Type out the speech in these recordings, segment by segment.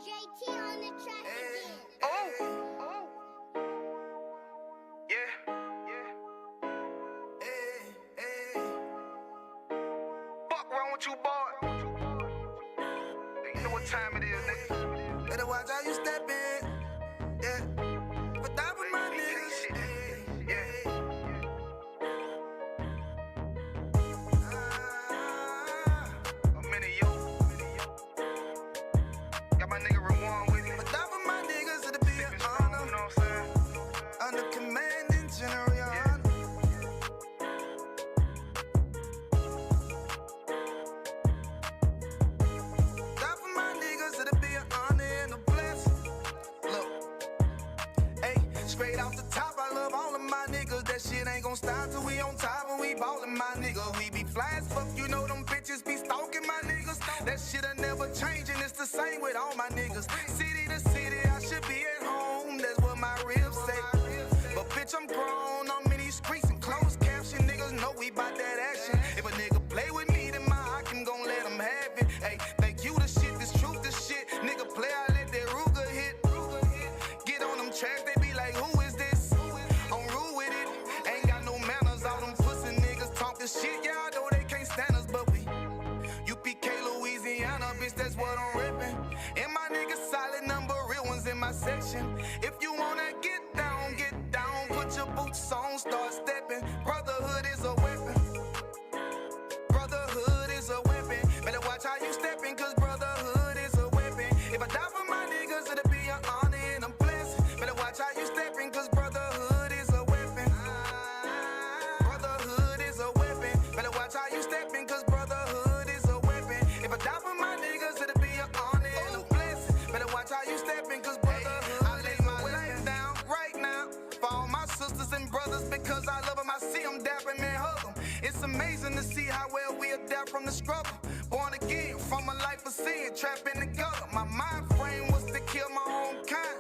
JT on the track again. Fuck wrong with you, boy? You know what time it is, nigga. Better watch how you step in. Yeah. But that was my niggas. Yeah. I'm in it, yo. Got my nigga Rewan with me. But that was my niggas, it'll be an honor. You know what I'm saying? Under commanding general, your honor. Straight off the top, I love all of my niggas. That shit ain't gon' stop till we on top and we ballin', my nigga. We be fly as fuck, you know them bitches be stalking my niggas. That shit'll never change and it's the same with all my niggas. City to city, I should be at home, that's what my ribs say. But bitch, I'm grown, I'm in these streets and closed caption. Niggas know we bout that action. If a nigga play with me, then my heart can gon' let him have it. Hey, thank you the shit, this truth the shit. Nigga play, I let that Ruger hit. Get on them tracks, they be like, who is this? I'm rude with it, ain't got no manners. All them pussy niggas talking shit, y'all know they can't stand us, but we UPK, Louisiana, bitch, that's what I'm rippin'. And my niggas solid, number real ones in my section. If you wanna get down, put your boots on, start steppin'. Brotherhood is a weapon. Brotherhood is a weapon. Better watch how you steppin', cause brotherhood is a weapon. If I die for my niggas, it'll be an honor and a blessing. Better watch how you steppin', cause brotherhood is a weapon. Brotherhood is a weapon. Better watch how you steppin', cause brotherhood is a weapon. If I die for my niggas, it'll be an honor and a blessing. Better watch how you steppin', cause brotherhood I lay my life down right now for all my sisters and brothers, because I love them. I see them dapping and hug them. It's amazing to see how well we adapt from the struggle. Born again from a life of sin, trapped in the gutter. My mind frame was to kill my own kind.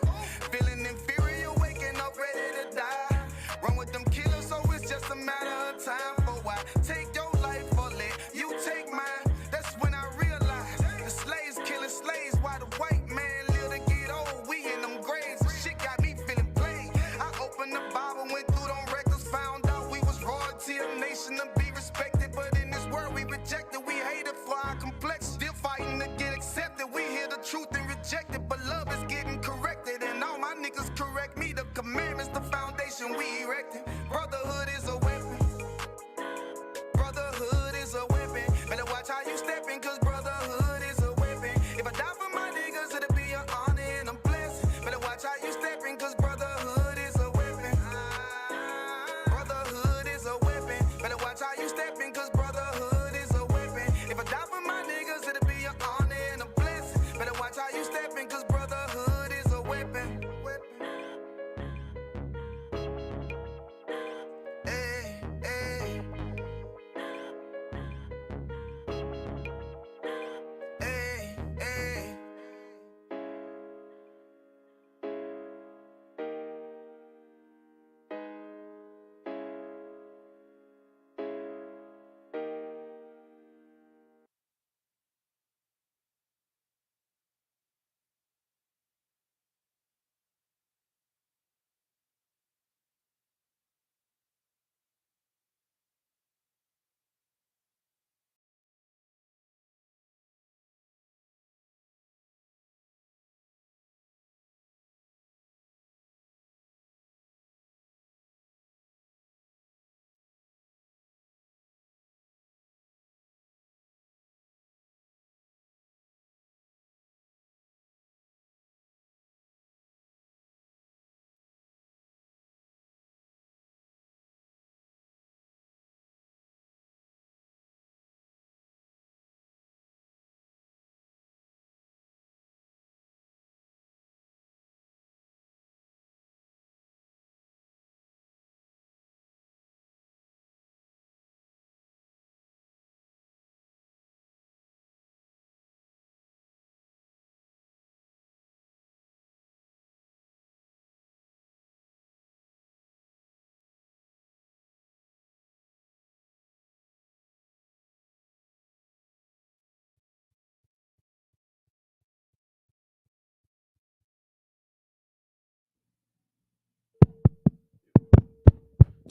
Feeling inferior, waking up ready to die. Run with them killers, so it's just a matter of time. For why take your life or let you take mine? That's when I realized the slaves killing slaves while the white man live to get old. We in them graves, and shit got me feeling played. I opened the Bible, went through them records, found out we was royalty, a nation to be respected. But in this world we rejected, we hated for our complexion. Still fighting to get accepted. We hear the truth and reject it, but love is given.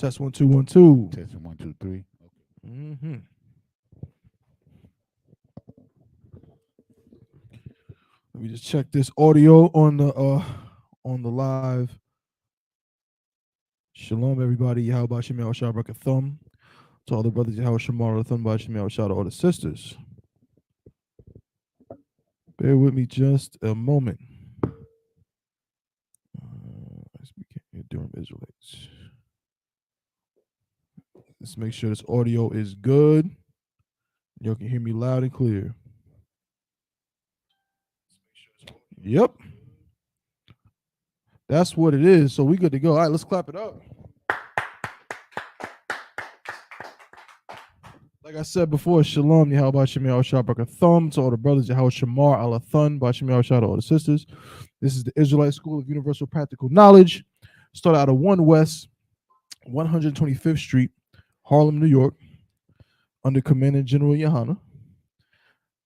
Test 1 2 1 2. Testing 1 2 3. Mm-hmm. Let me just check this audio on the live. Shalom, everybody. How about Shemel Shabrak Thumb? To all the brothers, how Shamar Thumb by Shemel Shah to all the sisters. Bear with me just a moment. Let's begin Durham Israelites. Let's make sure this audio is good. Y'all can hear me loud and clear. Yep. That's what it is. So we good to go. All right, let's clap it up. Like I said before, Shalom, Yahweh Shemel Shabrak Thumb to all the brothers, Yahweh Shamar Alathun, Bashemel Shah to all the sisters. This is the Israelite School of Universal Practical Knowledge. Start out of 1 West, 125th Street, Harlem, New York, under Commandant General Yohana,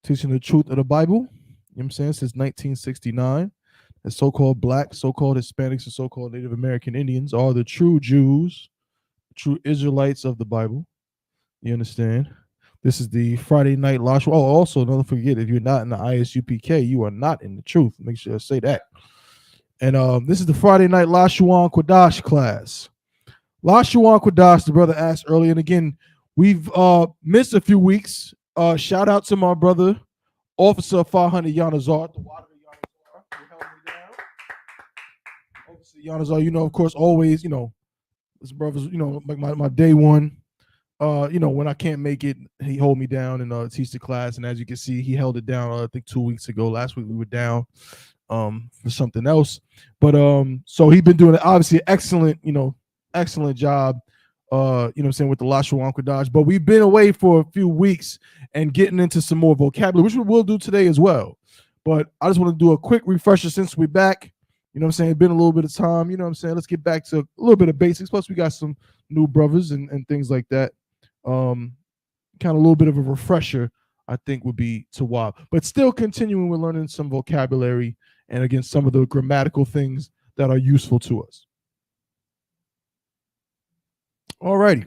teaching the truth of the Bible, you know what I'm saying, since 1969. The so-called black, so-called Hispanics, and so-called Native American Indians are the true Jews, true Israelites of the Bible. You understand? This is the Friday night Lashawan. Oh, also, don't forget, if you're not in the Isupk, you are not in the truth. Make sure I say that. And this is the Friday night Lashawan Qadash class. Lashawan Qadash, the brother asked earlier, and again, we've missed a few weeks. Shout out to my brother, Officer 500 Yanazar, the water Yanazar, who held me down. Officer Yanazar, you know, of course, always, you know, this brother's, you know, like my day one. You know, when I can't make it, he hold me down and teach the class. And as you can see, he held it down, I think 2 weeks ago. Last week we were down for something else. But so he's been doing obviously excellent job, you know what I'm saying, with the Lashawan Qadash. But we've been away for a few weeks and getting into some more vocabulary, which we will do today as well. But I just want to do a quick refresher since we're back. You know what I'm saying? It's been a little bit of time. You know what I'm saying? Let's get back to a little bit of basics. Plus, we got some new brothers and things like that. Kind of a little bit of a refresher, I think, would be to wow. But still continuing with learning some vocabulary and, again, some of the grammatical things that are useful to us. All righty.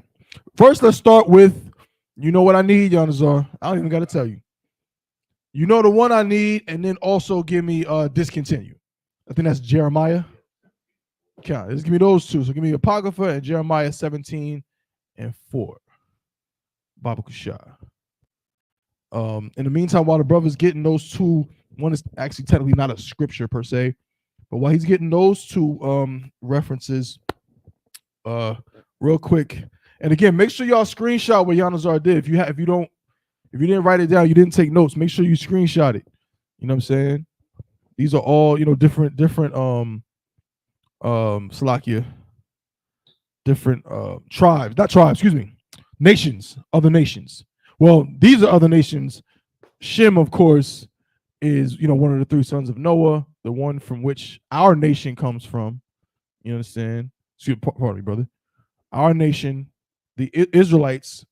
First, let's start with, you know what I need, Yanazar. I don't even got to tell you. You know the one I need, and then also give me discontinue. I think that's Jeremiah. Okay, just give me those two. So give me Apocrypha and Jeremiah 17 and 4. Baba Kushah. In the meantime, while the brother's getting those two, one is actually technically not a scripture per se, but while he's getting those two references, real quick, and again, make sure y'all screenshot what Yanazar did. If you didn't write it down, you didn't take notes, make sure you screenshot it. You know what I'm saying? These are all, you know, different Salakia, different tribes, not tribes, excuse me. Nations, other nations. Well, these are other nations. Shem, of course, is, you know, one of the 3 sons of Noah, the one from which our nation comes from. You understand? Pardon me, brother. Our nation, the Israelites,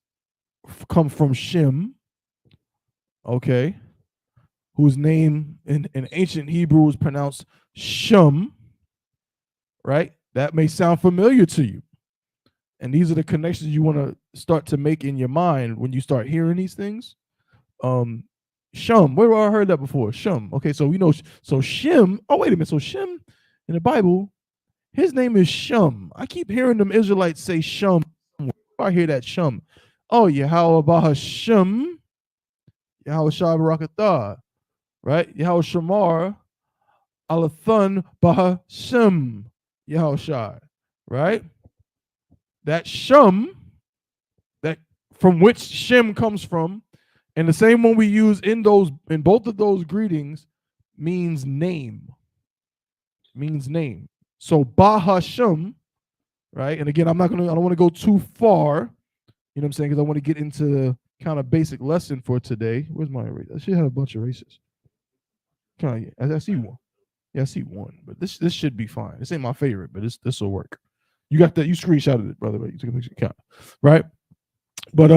come from Shem, okay, whose name in ancient Hebrew was pronounced Shum, right? That may sound familiar to you. And these are the connections you want to start to make in your mind when you start hearing these things. Shum, where have I heard that before? Shum. Okay, so we know, so Shem, oh, wait a minute. So Shem in the Bible, his name is Shum. I keep hearing them Israelites say Shum. I hear that Shum. Oh, Yahweh Bahashim, Yahweh Shabarakatah, right? Yahweh Shamar, Alathun Bahashim, Yahweh Shai, right? That Shum, that from which Shem comes from, and the same one we use in both of those greetings means name. Means name. So Bahashim, right? And again, I don't want to go too far, you know what I'm saying, because I want to get into the kind of basic lesson for today. Where's my erase? I should have a bunch of erases. I see one. Yeah, I see one, but this should be fine. This ain't my favorite, but this will work. You got that? You screenshotted it, brother. Right? You took a picture, count, right? But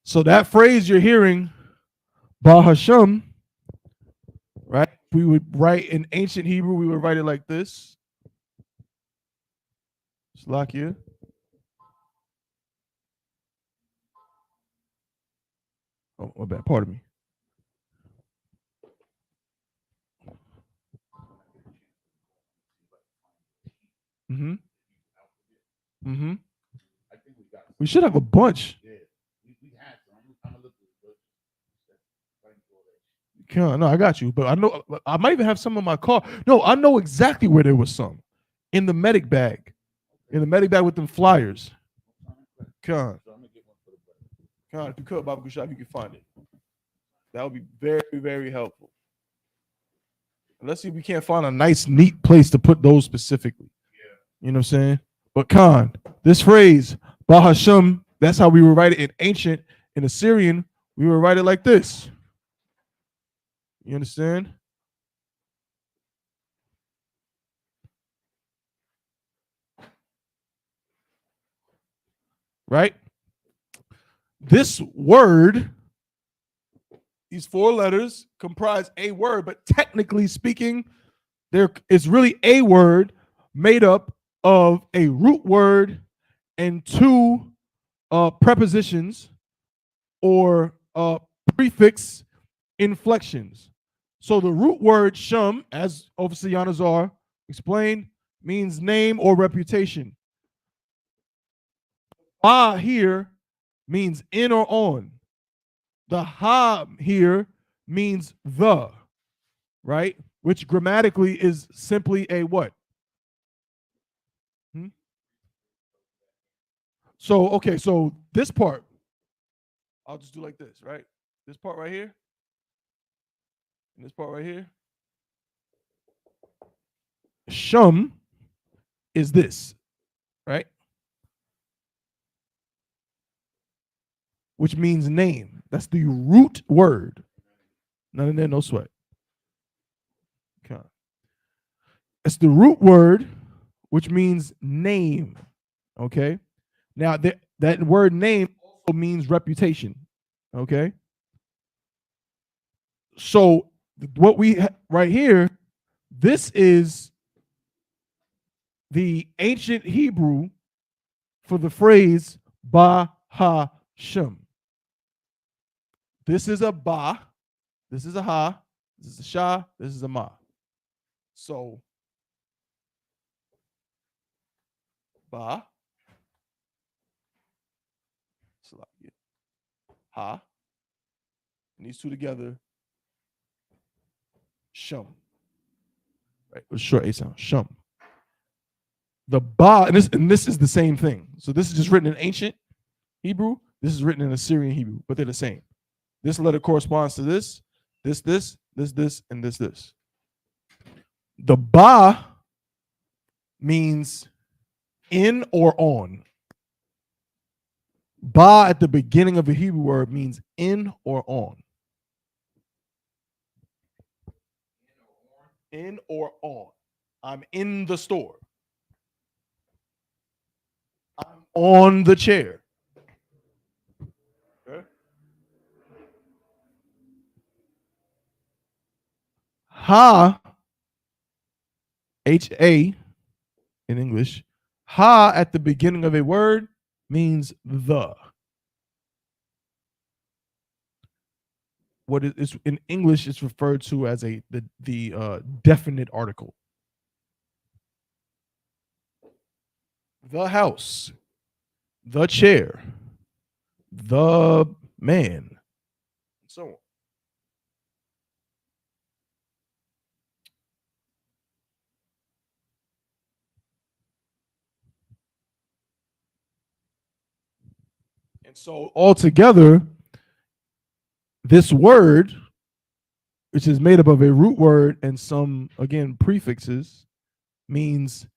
so that phrase you're hearing, Bahasham, right? We would write in ancient Hebrew. We would write it like this. Slakia. Oh, my bad. Pardon me. Mm-hmm. Mm-hmm. We should have a bunch. No, I got you. But I know I might even have some in my car. No, I know exactly where there was some. In the medic bag. In the medic bag with them flyers. Con, if you could, Baba Kushab, you can find it. That would be very, very helpful. Let's see if we can't find a nice, neat place to put those specifically. You know what I'm saying? But Khan, this phrase, Bahasham, that's how we would write it in ancient, in Assyrian, we would write it like this. You understand? Right? This word, these 4 letters comprise a word, but technically speaking, there is really a word made up of a root word and 2 prepositions or prefix inflections. So the root word shum, as Officer Yanazar explained, means name or reputation. Ba here means in or on. The ha here means the, right? Which grammatically is simply a what? So, okay, so this part, I'll just do like this, right? This part right here, and this part right here. Shum is this, right? Which means name. That's the root word. None in there, no sweat. Okay. It's the root word, which means name. Okay. Now that word name also means reputation. Okay. So what we right here, this is the ancient Hebrew for the phrase ba ha shum. This is a ba, this is a ha, this is a sha, this is a ma. So ba, ha, and these 2 together, shum. Right, with a short A sound, shum. The ba, and this is the same thing. So this is just written in ancient Hebrew. This is written in Assyrian Hebrew, but they're the same. This letter corresponds to this, and this. The ba means in or on. Ba at the beginning of a Hebrew word means in or on. In or on. I'm in the store. I'm on the chair. Okay. Ha, H-A in English, ha at the beginning of a word means the. What is in English is referred to as the definite article. The house, the chair, the man, and so on. And so altogether, this word, which is made up of a root word and some, again, prefixes, means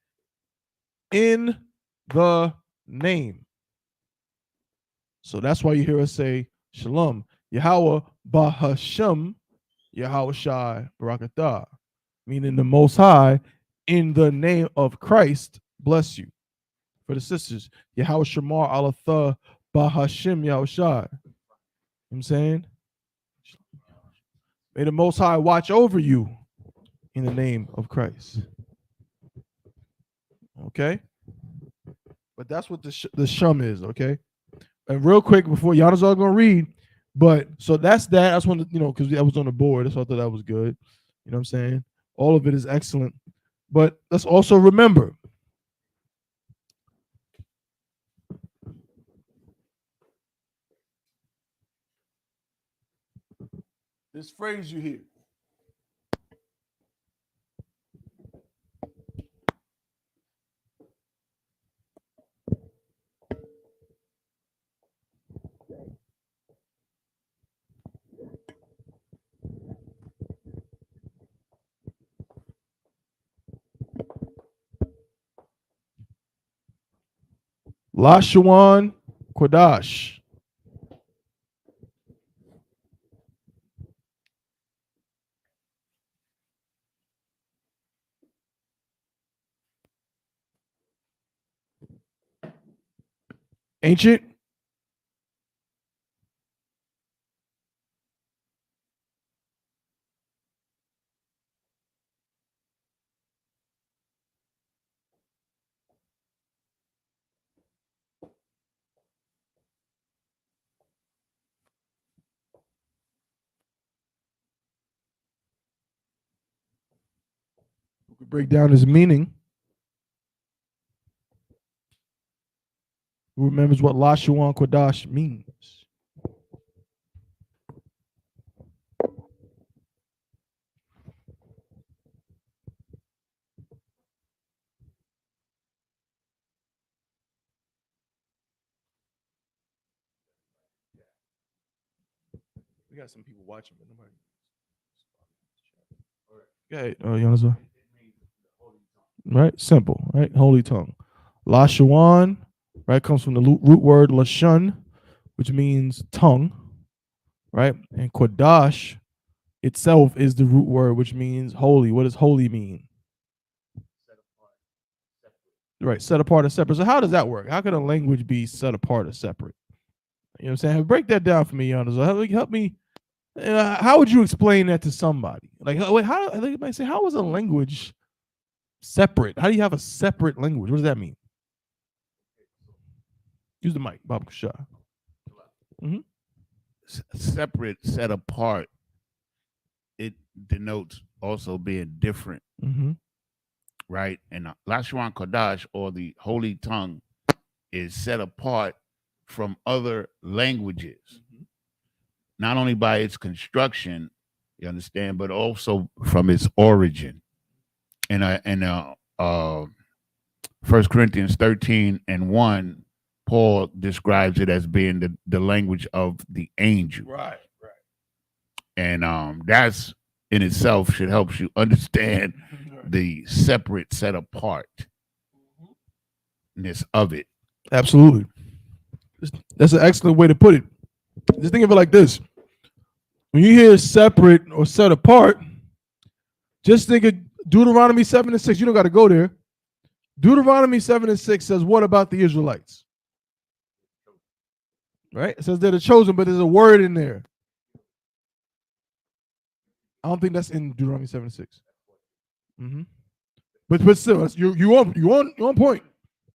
in the name. So that's why you hear us say Shalom, Yahweh Bahasham, Yahweh Shai Barakatah, meaning the Most High, in the name of Christ, bless you. For the sisters, Yahweh Shamar Alatha Bahashim Yahweh Shai. You know what I'm saying? May the Most High watch over you in the name of Christ. Okay? but that's what the shum is, okay? And real quick before y'all is all gonna read, but so that's that. I just wanted, because that was on the board, so I thought that was good. You know what I'm saying? All of it is excellent, but let's also remember this phrase you hear. Lashawan, Qadash. Ancient. We could break down his meaning. Who remembers what Lashawan Qadash means? We got some people watching, but nobody. Okay, you understand? Right, simple, right? Holy tongue. Lashawan, right, comes from the root word lashon, which means tongue, right? And Qadash itself is the root word, which means holy. What does holy mean? Right, set apart or separate. So how does that work? How can a language be set apart or separate? You know what I'm saying? Break that down for me, Giannis. Help me. How would you explain that to somebody? Like, wait, how? I think you might say, how is a language separate? How do you have a separate language? What does that mean? Use the mic, Bob Shah. Separate, set apart. It denotes also being different, right? And Lashawan Qadash, or the Holy Tongue, is set apart from other languages, not only by its construction, you understand, but also from its origin. And 1 Corinthians 13:1, Paul describes it as being the language of the angel. Right. And that's in itself should help you understand the separate, set apartness of it. Absolutely. That's an excellent way to put it. Just think of it like this. When you hear separate or set apart, just think of Deuteronomy 7:6. You don't got to go there. Deuteronomy 7:6 says, what about the Israelites? Right? It says they're the chosen, but there's a word in there. I don't think that's in Deuteronomy 7:6. But still, you on point.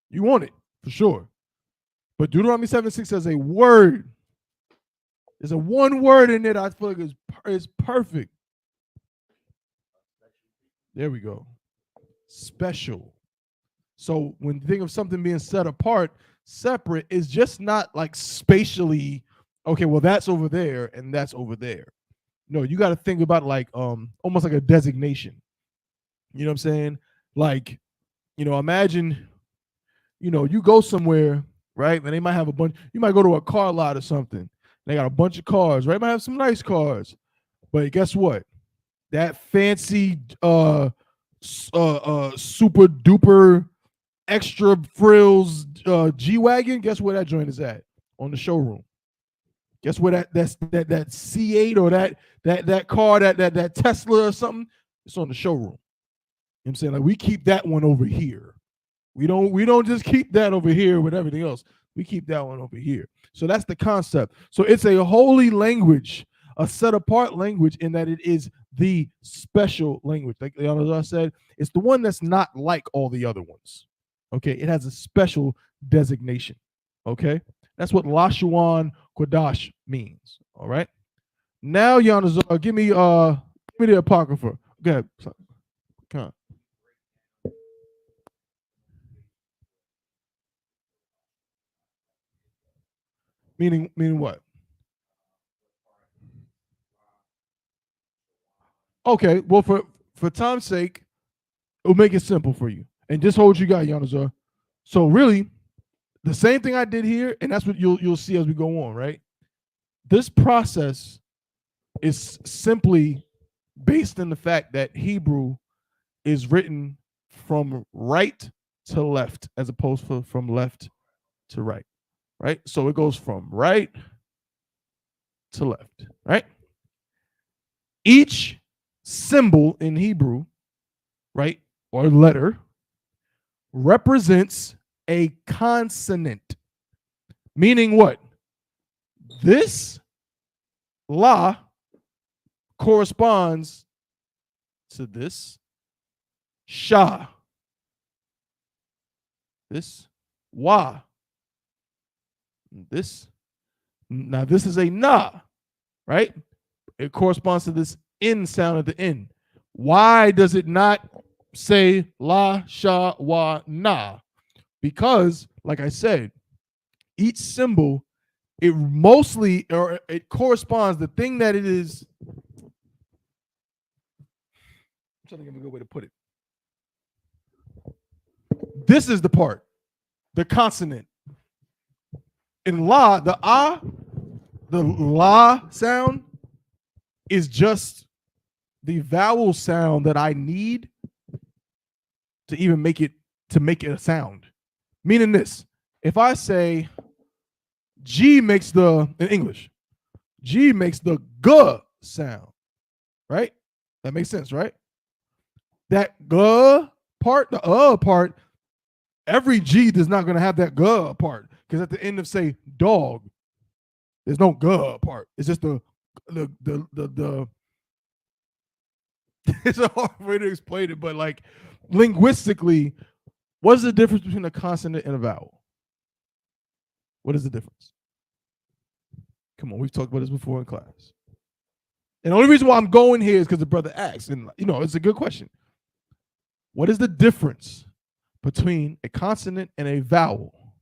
You want it for sure. But Deuteronomy 7:6 says a word. There's a one word in it I feel like is perfect. There we go. Special. So when you think of something being set apart, separate is just not like spatially, okay, well, that's over there and that's over there. No, you got to think about like almost like a designation. You know what I'm saying? Like, imagine, you go somewhere, right? And they might have a bunch, you might go to a car lot or something. They got a bunch of cars, right? Might have some nice cars. But guess what? That fancy super duper extra frills G-Wagon, guess where that joint is at? On the showroom. Guess where that's C8 or that car, that Tesla or something, it's on the showroom. You know what I'm saying? Like, we keep that one over here. We don't just keep that over here with everything else. We keep that one over here. So that's the concept. So it's a holy language, a set apart language, in that it is the special language. Like I said, it's the one that's not like all the other ones. Okay, it has a special designation. Okay, that's what Lashawan Qadash means. All right. Now, Yanazar, give me the apocrypha. Go ahead. Come on. Meaning what? Okay, well, for time's sake, it'll make it simple for you. And just hold you got, Yanazar. So really, the same thing I did here, and that's what you'll see as we go on, right? This process is simply based in the fact that Hebrew is written from right to left as opposed to from left to right, right? So it goes from right to left, right? Each symbol in Hebrew, right, or letter represents a consonant, meaning what? This la corresponds to this sha, this wa, this. Now this is a na, right? It corresponds to this in sound at the end. Why does it not say la, sha, wa, na? Because, like I said, each symbol, it mostly, or it corresponds, the thing that it is, I'm trying to give a good way to put it. This is the part, the consonant. In la, the la sound is just the vowel sound that I need to even make it a sound. Meaning this, if I say G makes in English, G makes the G sound, right? That makes sense, right? That G part, the part, every G is not going to have that G part, because at the end of, say, dog, there's no G part. It's just the it's a hard way to explain it, but like linguistically, what is the difference between a consonant and a vowel? What is the difference? Come on, we've talked about this before in class. And the only reason why I'm going here is because the brother asked, and it's a good question. What is the difference between a consonant and a vowel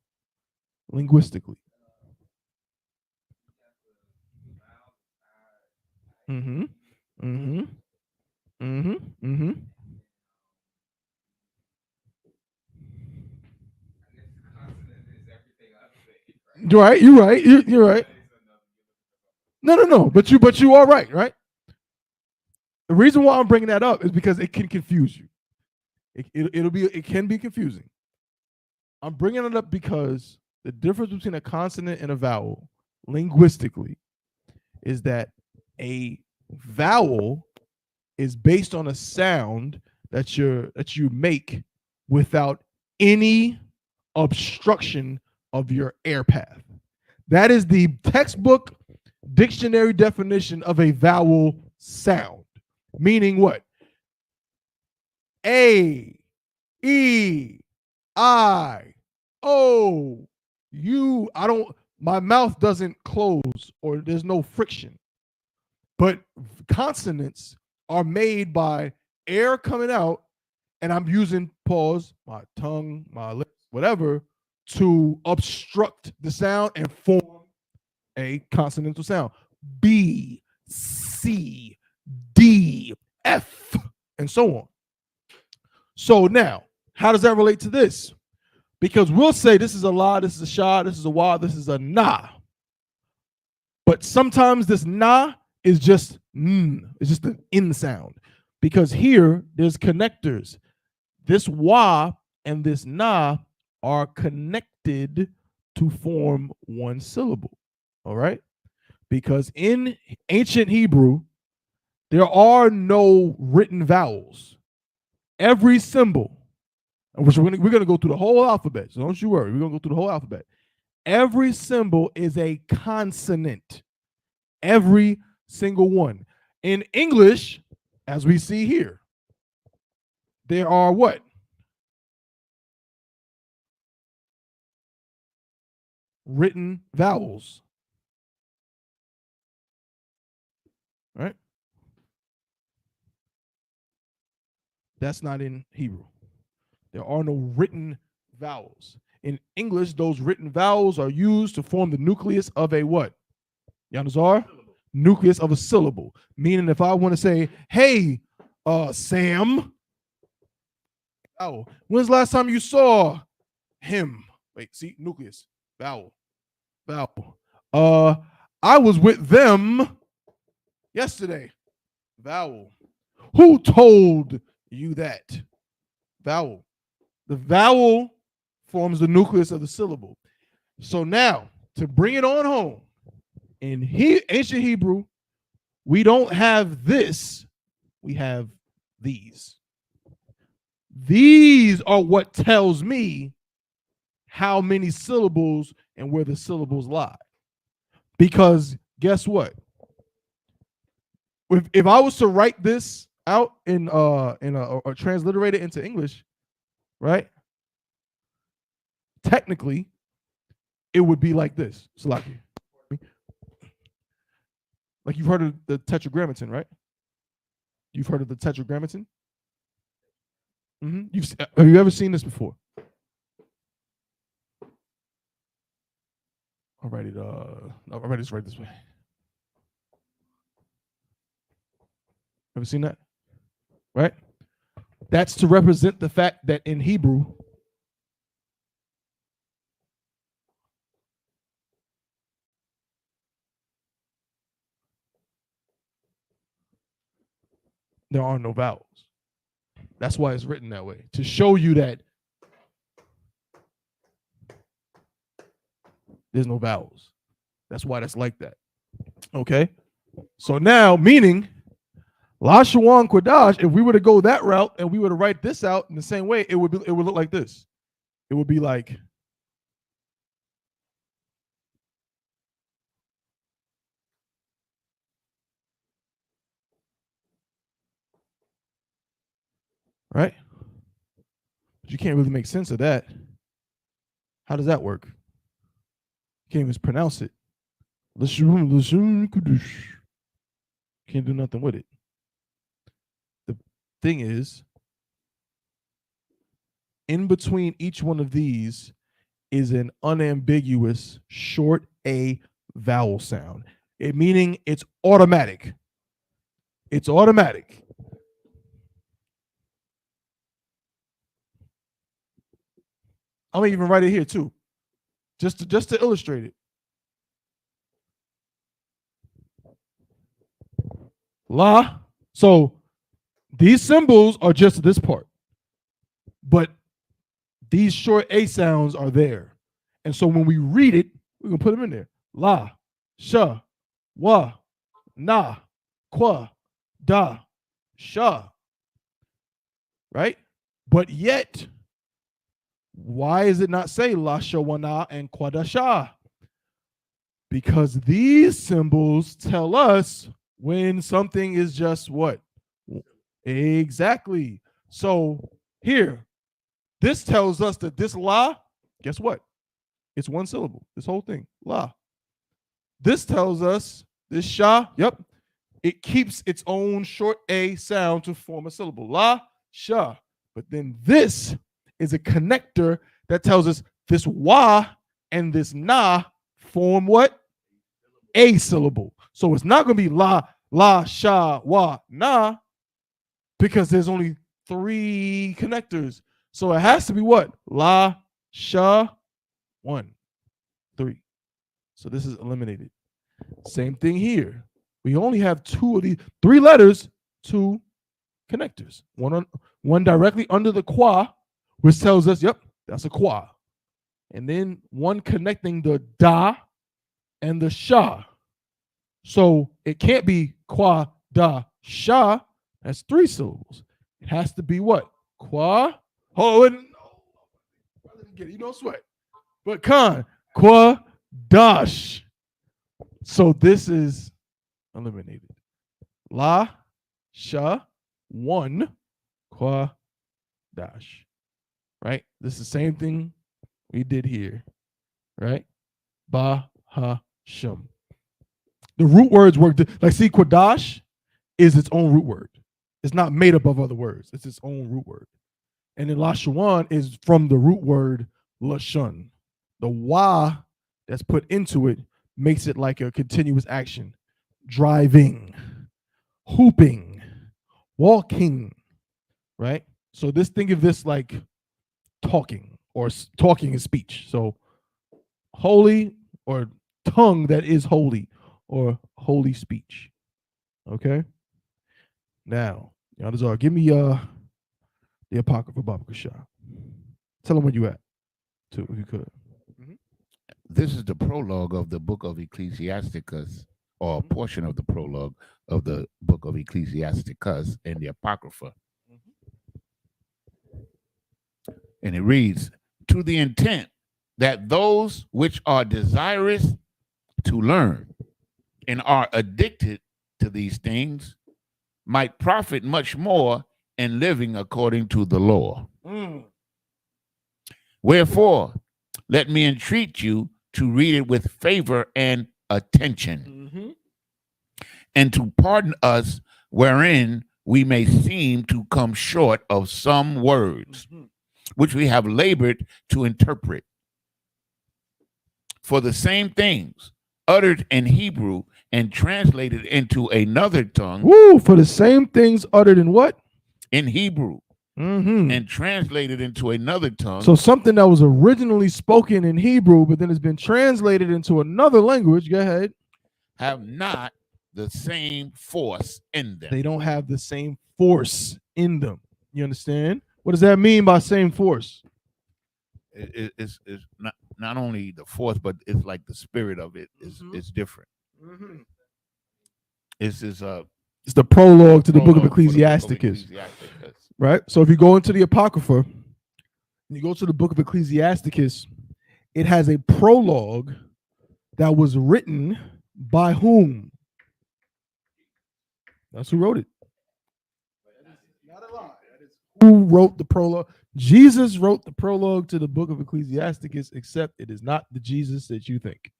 linguistically? Mm-hmm. Mm-hmm. Mm-hmm. Mm-hmm. You're right. You're right. You're right. No. But you are right, right? The reason why I'm bringing that up is because it can confuse you. It can be confusing. I'm bringing it up because the difference between a consonant and a vowel linguistically is that a vowel is based on a sound that you make without any obstruction of your air path. That is the textbook dictionary definition of a vowel sound. Meaning what? A, E, I, O, U. My mouth doesn't close or there's no friction. But consonants are made by air coming out, and I'm using pause, my tongue, my lips, whatever, to obstruct the sound and form a consonantal sound. B, C, D, F, and so on. So now, how does that relate to this? Because we'll say this is a la, this is a sha, this is a wa, this is a na. But sometimes this na is just it's just an in sound. Because here, there's connectors. This wa and this na are connected to form one syllable. All right? Because in ancient Hebrew, there are no written vowels. Every symbol, which we're going to go through the whole alphabet, so don't you worry, we're going to go through the whole alphabet. Every symbol is a consonant. Every single one. In English, as we see here, there are what? written vowels. Right? That's not in Hebrew. There are no written vowels. In English, those written vowels are used to form the nucleus of a what? Yanazar? Nucleus of a syllable. Meaning if I want to say, hey, Sam. Oh, when's the last time you saw him? Wait, see, nucleus, vowel, vowel. I was with them yesterday. Vowel. Who told you that? Vowel. The vowel forms the nucleus of the syllable. So now, to bring it on home, in ancient Hebrew, we don't have this, we have these. These are what tells me how many syllables and where the syllables lie. Because guess what? If I was to write this out or transliterate it into English, right? Technically, it would be like this. Salaki. Like you've heard of the tetragrammaton, right? You've heard of the tetragrammaton? Have you ever seen this before? I'll write it. I'll write this right this way. Ever seen that? Right? That's to represent the fact that in Hebrew, there are no vowels. That's why it's written that way, to show you that there's no vowels. That's why that's like that. Okay? So now, meaning, Lashawan Qadash, if we were to go that route and we were to write this out in the same way, it would look like this. It would be like, right? But you can't really make sense of that. How does that work? You can't even pronounce it. Lashawan Qadash. Can't do nothing with it. The thing is, in between each one of these is an unambiguous short A vowel sound. Meaning it's automatic. It's automatic. I'm gonna even write it here too, just to illustrate it. La. So these symbols are just this part, but these short A sounds are there. And so when we read it, we're gonna put them in there. La, sha, wa, na, qua, da, sha. Right? But yet, why is it not say Lashawana and Qadasha? Because these symbols tell us when something is just what? Exactly. So here, this tells us that this la, guess what? It's one syllable, this whole thing, la. This tells us, this sha, yep, it keeps its own short A sound to form a syllable, la, sha. But then this is a connector that tells us this wa and this na form what? A syllable. So it's not going to be la, sha, wa, na, because there's only 3 connectors. So it has to be what? La, sha, 1, 3. So this is eliminated. Same thing here. We only have 2 of these, 3 letters, 2 connectors. One directly under the qua, which tells us, yep, that's a qua. And then one connecting the da and the sha. So it can't be qua, da, sha. That's 3 syllables. It has to be what? Qua. Oh, and I didn't get it. You don't sweat. But Khan, Qadash. So this is eliminated. La, sha, 1, Qadash. Right? This is the same thing we did here. Right? Bahasham. The root words work. Like, see, Qadash is its own root word. It's not made up of other words. It's its own root word. And then Lashawan is from the root word Lashun. The wa that's put into it makes it like a continuous action. Driving, hooping, walking, right? So think of this like talking, or talking is speech. So holy, or tongue that is holy, or holy speech. Okay? Now, Yadazar, give me the Apocrypha Baba Kashah. Tell them where you at, too, if you could. This is the prologue of the book of Ecclesiasticus, or a portion of the prologue of the book of Ecclesiasticus in the Apocrypha. And it reads, to the intent that those which are desirous to learn and are addicted to these things might profit much more in living according to the law. Wherefore, let me entreat you to read it with favor and attention, and to pardon us wherein we may seem to come short of some words, which we have labored to interpret. For the same things uttered in Hebrew and translated into another tongue. For the same things uttered in what? In Hebrew. And translated into another tongue. So something that was originally spoken in Hebrew, but then has been translated into another language. Go ahead. Have not the same force in them. They don't have the same force in them. You understand? What does that mean by same force? It's not only the force, but it's like the spirit of it is different. It's the prologue to the book of Ecclesiasticus. Right? So if you go into the Apocrypha, and you go to the book of Ecclesiasticus, it has a prologue that was written by whom? That's who wrote it. Not a lie. That is who wrote the prologue. Jesus wrote the prologue to the book of Ecclesiasticus, except it is not the Jesus that you think.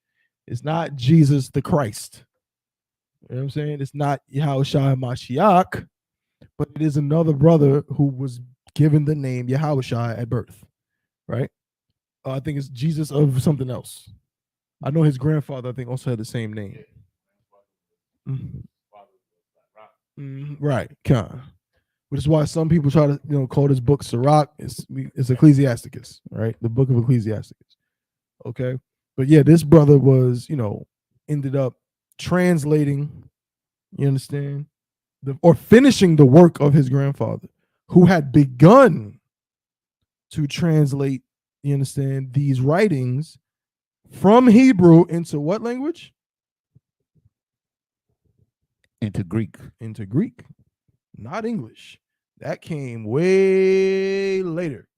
It's not Jesus the Christ. You know what I'm saying? It's not Yahushua Mashiach, but it is another brother who was given the name Yahushua at birth, right? I think it's Jesus of something else. I know his grandfather, I think, also had the same name. Right, which is why some people try to, call this book Sirach. It's Ecclesiasticus, right? The book of Ecclesiasticus. Okay, but yeah, this brother was, ended up translating. You understand? Or finishing the work of his grandfather, who had begun to translate, you understand, these writings from Hebrew into what language? Into Greek. Into Greek, not English. That came way later.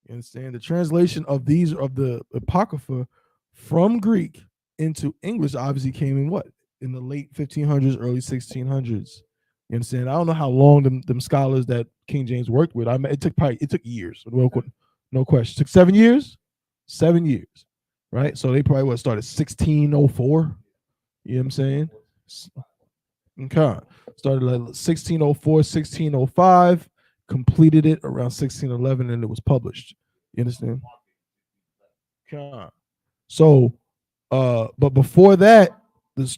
You understand? The translation of the Apocrypha from Greek into English obviously came in what? In the late 1500s, early 1600s. You understand? I don't know how long them scholars that King James worked with. It took years. No question. It took 7 years. 7 years, right? So they probably started 1604. You know what I'm saying? Okay. Started like 1604, 1605, completed it around 1611, and it was published. You understand? Okay. So, but before that,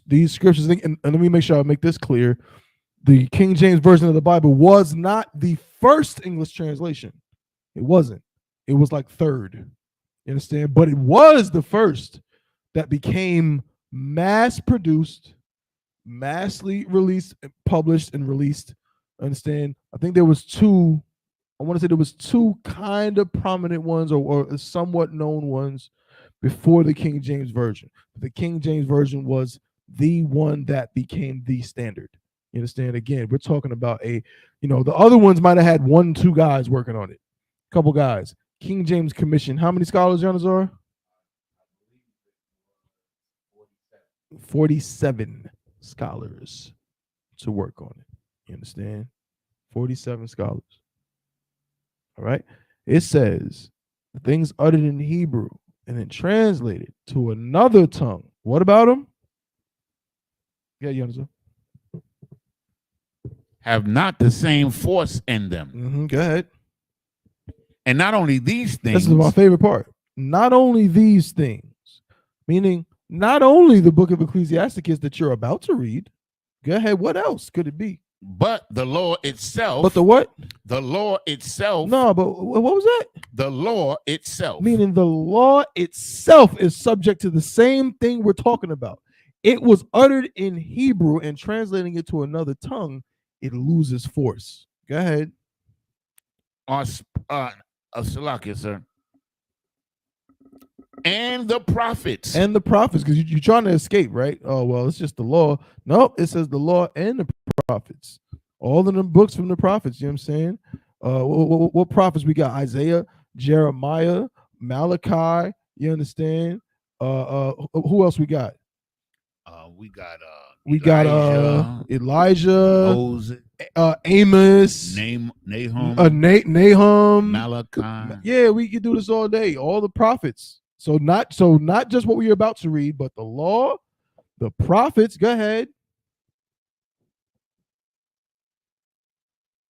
these scriptures, and let me make sure I make this clear. The King James Version of the Bible was not the first English translation. It wasn't. It was like third. You understand? But it was the first that became mass-produced, massively released, published, and released. Understand? I think there was two. I want to say there was two kind of prominent ones or somewhat known ones before the King James Version. The King James Version was the one that became the standard. You understand? Again, we're talking about the other ones might have had 1-2 guys working on it. A couple guys. King James Commission. How many scholars, Janazar? 47 scholars to work on it. You understand? 47 scholars. All right. It says the things uttered in Hebrew and then translated to another tongue. What about them? Yeah, you understand? Have not the same force in them. Go ahead. And not only these things. This is my favorite part. Not only these things, meaning not only the book of Ecclesiasticus that you're about to read. Go ahead. What else could it be? But the law itself. But the what? The law itself. No, but what was that? The law itself. Meaning the law itself is subject to the same thing we're talking about. It was uttered in Hebrew, and translating it to another tongue, it loses force. Go ahead. Salakia, sir. And the prophets. And the prophets, because you're trying to escape, right? Oh, well, it's just the law. Nope, it says the law and the prophets. All of them books from the prophets, you know what I'm saying? What prophets we got? Isaiah, Jeremiah, Malachi, you understand? Who else we got? We got Elijah, Moses, Amos, Nahum, Malachi. Yeah, we could do this all day. All the prophets. So not just what we're about to read, but the law, the prophets. Go ahead.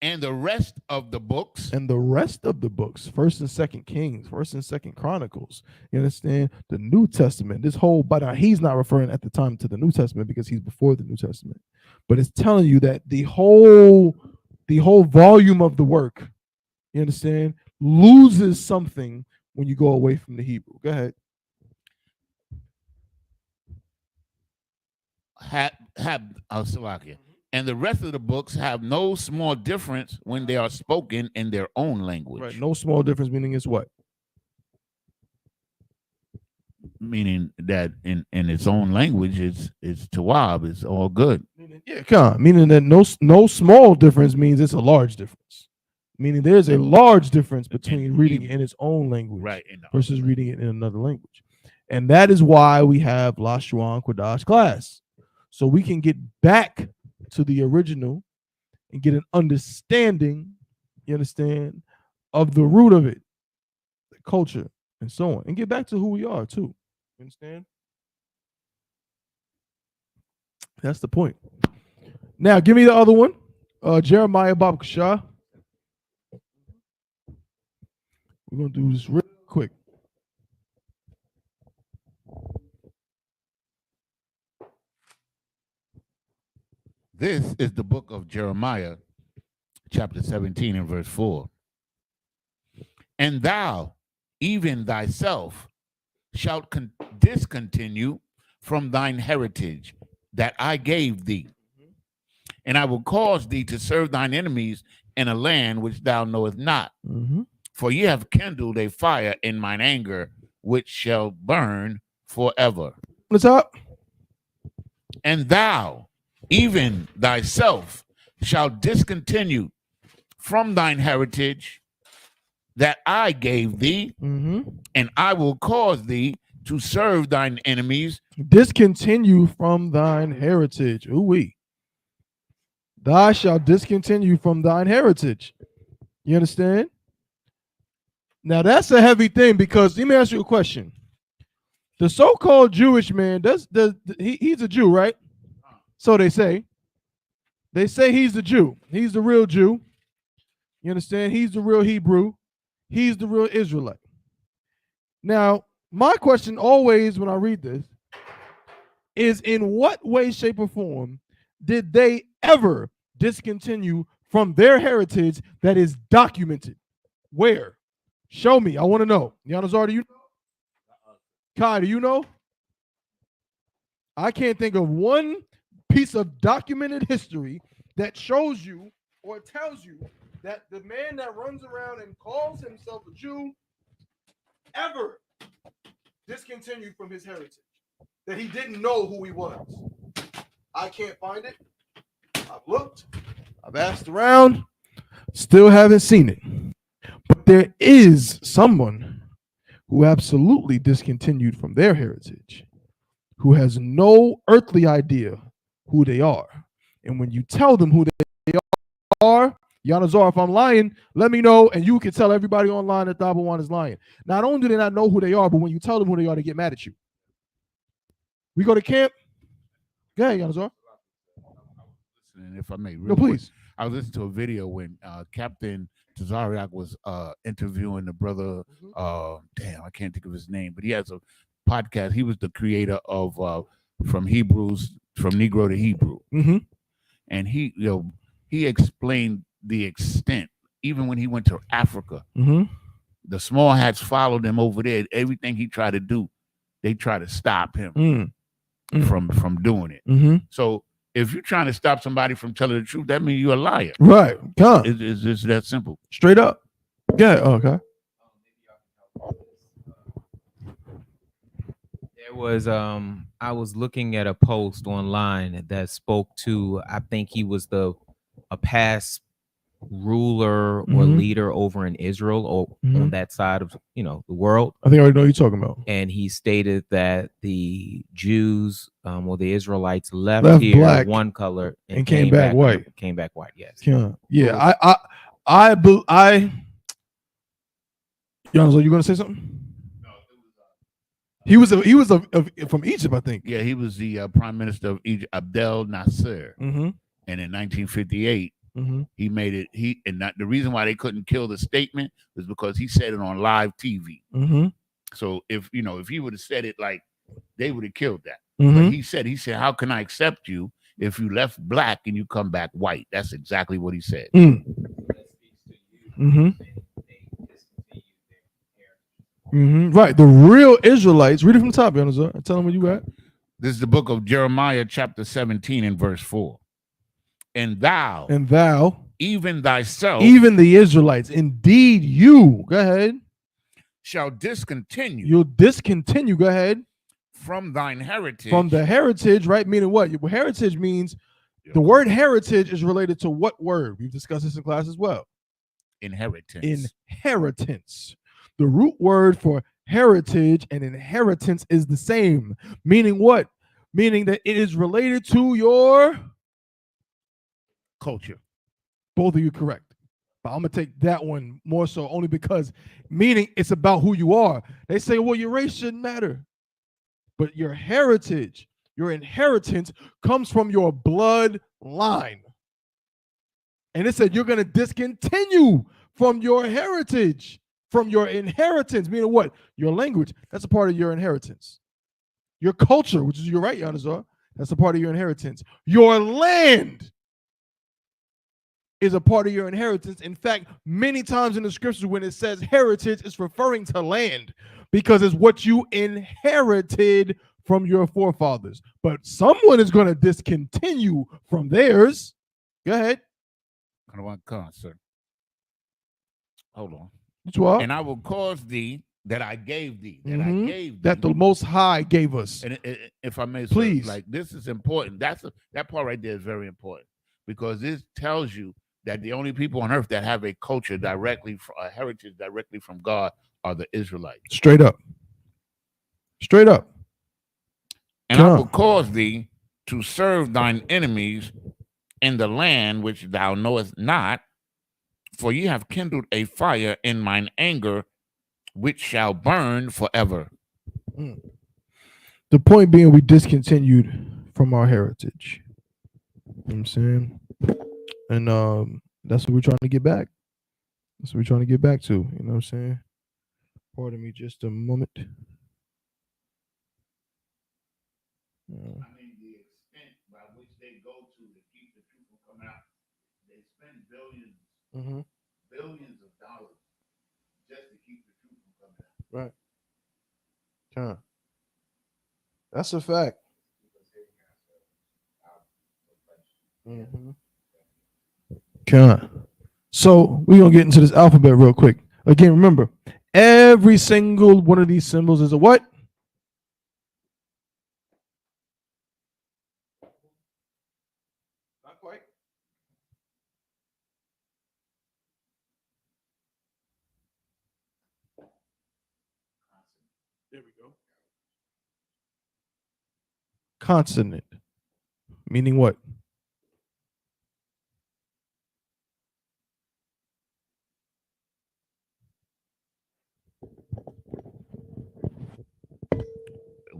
And the rest of the books. And the rest of the books. 1st and 2nd Kings, 1st and 2nd Chronicles. You understand? The New Testament. This whole, but he's not referring at the time to the New Testament because he's before the New Testament. But it's telling you that the whole volume of the work, you understand, loses something when you go away from the Hebrew. Go ahead. Salakia. And the rest of the books have no small difference when they are spoken in their own language. Right. No small difference, meaning it's what? Meaning that in its own language, it's Tawab, it's all good. Yeah, come on. Meaning that no small difference means it's a large difference. Meaning there's a large difference between reading it in its own language, right, versus reading it in another language. And that is why we have Lashawan Qadash class. So we can get back to the original and get an understanding, you understand, of the root of it, the culture, and so on, and get back to who we are too. You understand? That's the point. Now, give me the other one, Jeremiah Babakashah. We're gonna do this real quick. This is the book of Jeremiah, chapter 17 and verse 4. And thou, even thyself, shalt discontinue from thine heritage that I gave thee. And I will cause thee to serve thine enemies in a land which thou knowest not. For ye have kindled a fire in mine anger, which shall burn forever. What's up? And thou, even thyself, shall discontinue from thine heritage that I gave thee, and I will cause thee to serve thine enemies. Discontinue from thine heritage. Ooh-wee. Thou shalt discontinue from thine heritage. You understand? Now that's a heavy thing, because let me ask you a question. The so-called Jewish man, he's a Jew, right? So they say. They say he's the Jew. He's the real Jew. You understand? He's the real Hebrew. He's the real Israelite. Now, my question always when I read this is, in what way, shape, or form did they ever discontinue from their heritage that is documented? Where? Show me. I want to know. Yanazar, do you know? Kai, do you know? I can't think of one piece of documented history that shows you or tells you that the man that runs around and calls himself a Jew ever discontinued from his heritage, that he didn't know who he was. I can't find it. I've looked, I've asked around, still haven't seen it. But there is someone who absolutely discontinued from their heritage, who has no earthly idea who they are. And when you tell them who they are, Yanazar, if I'm lying, let me know, and you can tell everybody online that Dabawan is lying. Not only do they not know who they are, but when you tell them who they are, they get mad at you. We go to camp. Go ahead, Yanazar. If I may, No, please. I was listening to a video when Captain Tazariak was interviewing the brother. Damn, I can't think of his name, but he has a podcast. He was the creator of from Negro to Hebrew, and he explained the extent. Even when he went to Africa, the small hats followed him over there. Everything he tried to do, they try to stop him from doing it. So if you're trying to stop somebody from telling the truth, that means you're a liar. Right. It's just that simple. Straight up. Yeah. Okay. There was I was looking at a post online that spoke to, I think he was a past ruler or leader over in Israel or on that side of the world. I think I already know what you're talking about. And he stated that the Jews or the Israelites left here black one color and came back white. Came back white, yes. Yeah. I Yanzo, you gonna say something? He was from Egypt, I think. Yeah, he was the prime minister of Egypt, Abdel Nasser. And in 1958, he made it. The reason why they couldn't kill the statement was because he said it on live TV. So if he would have said it, like, they would have killed that. But he said, how can I accept you if you left black and you come back white? That's exactly what he said. Right. The real Israelites, read it from the top, Yanazar, and tell them where you at. This is the book of Jeremiah, chapter 17 and verse 4. And thou, even thyself, even the Israelites, indeed you, go ahead, shall discontinue. You'll discontinue, go ahead, from thine heritage. From the heritage, right? Meaning what? Heritage means, the word heritage is related to what word? We've discussed this in class as well. Inheritance. Inheritance. The root word for heritage and inheritance is the same. Meaning what? Meaning that it is related to your culture. Both of you correct. But I'm going to take that one more so only because meaning it's about who you are. They say, well, your race shouldn't matter. But your heritage, your inheritance comes from your bloodline. And it said you're going to discontinue from your heritage, from your inheritance, meaning what? Your language, that's a part of your inheritance. Your culture, which is your right, Yanazar, that's a part of your inheritance. Your land is a part of your inheritance. In fact, many times in the scriptures when it says heritage, it's referring to land because it's what you inherited from your forefathers. But someone is going to discontinue from theirs. Go ahead. I want sir. Hold on. And I will cause thee that I gave thee, that the Most High gave us. And if I may, please, sir, like, this is important. That part right there is very important because this tells you that the only people on earth that have a culture directly, a heritage directly from God, are the Israelites. Straight up. Straight up. And I will cause thee to serve thine enemies in the land which thou knowest not, for ye have kindled a fire in mine anger, which shall burn forever. The point being, we discontinued from our heritage. You know what I'm saying? And that's what we're trying to get back. That's what we're trying to get back to. You know what I'm saying? Pardon me just a moment. I mean, the extent by which they go to keep the truth from coming out, they spend billions of dollars just to keep the truth from coming out. Right. That's a fact. So we're going to get into this alphabet real quick. Again, remember, every single one of these symbols is a what? Not quite. There we go. Consonant. Meaning what?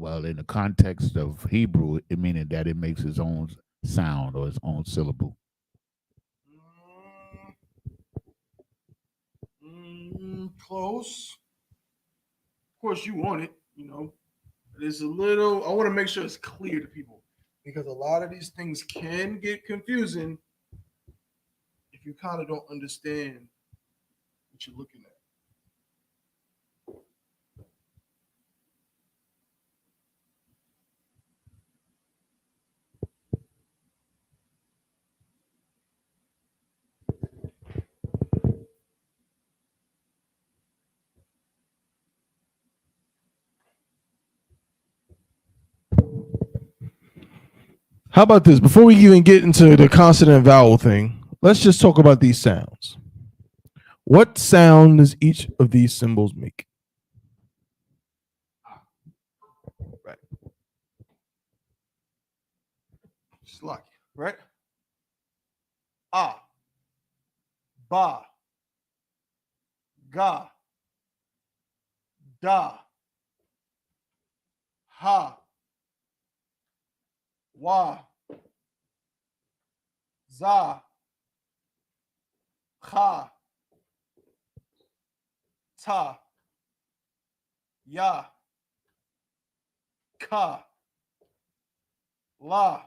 Well, in the context of Hebrew, it meaning that it makes its own sound or its own syllable. Close. Of course, you want it, you know. It's a little, I want to make sure it's clear to people because a lot of these things can get confusing if you kind of don't understand what you're looking at. How about this? Before we even get into the consonant vowel thing, let's just talk about these sounds. What sound does each of these symbols make? Right. Slack, right? Ah, ba, ga, da, ha, wa, za, cha, ta, ya, ka, la.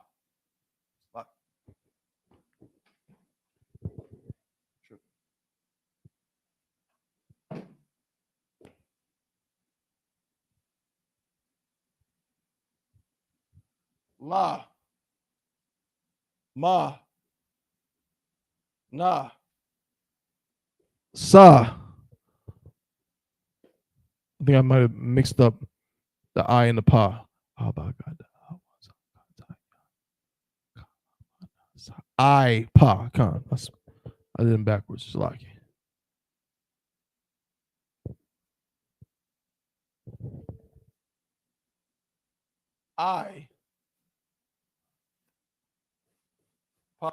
La, ma, na, sa. I think I might have mixed up the I and the pa. I, pa, con. I did them backwards. It's lucky. I, pa,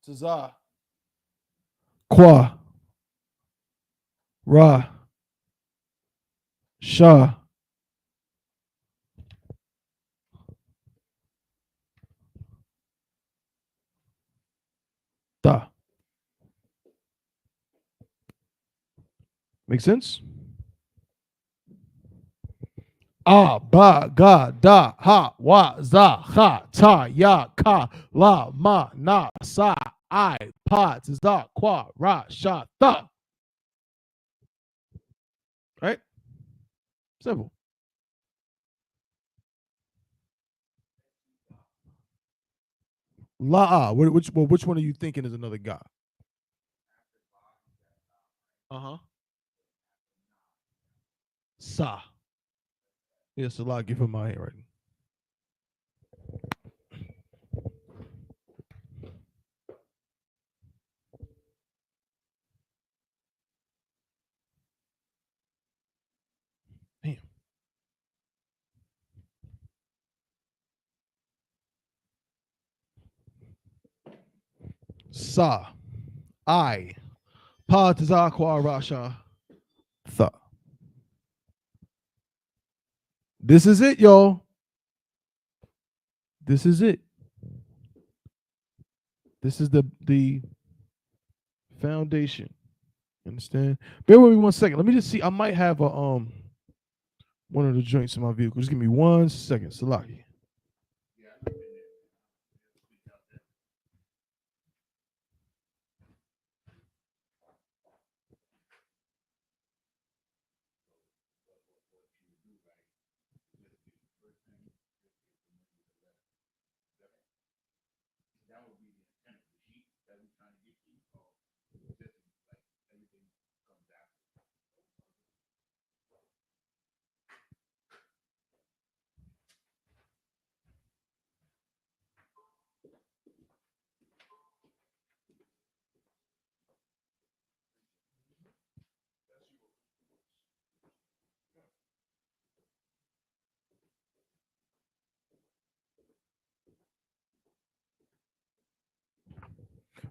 za, qua, ra, sha, da. Make sense? Ah, ba, ga, da, ha, wa, za, ha, ta, ya, ka, la, ma, na, sa, I, pa, za, qua, ra, sha, da. Right? Simple. La, which one are you thinking is another ga? Uh-huh. Sa. Yes, a lot. Give him my handwriting. Damn. Sa. I. Pa taza kwa rasha. Tha. This is it, y'all. This is it. This is the foundation. Understand? Bear with me 1 second. Let me just see. I might have a one of the joints in my vehicle. Just give me 1 second. Salaki.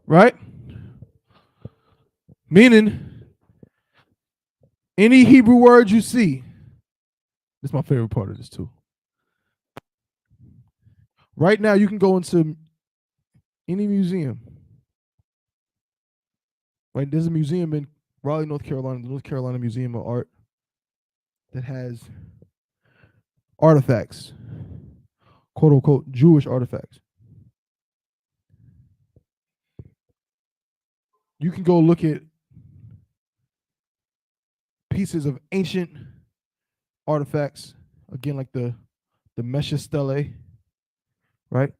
Right? Meaning, Any Hebrew word you see, this is my favorite part of this too. Right now, you can go into any museum. Right, there's a museum in Raleigh, North Carolina, the North Carolina Museum of Art, that has artifacts, quote unquote, Jewish artifacts. You can go look at pieces of ancient artifacts, again, like the Mesha Stele, right?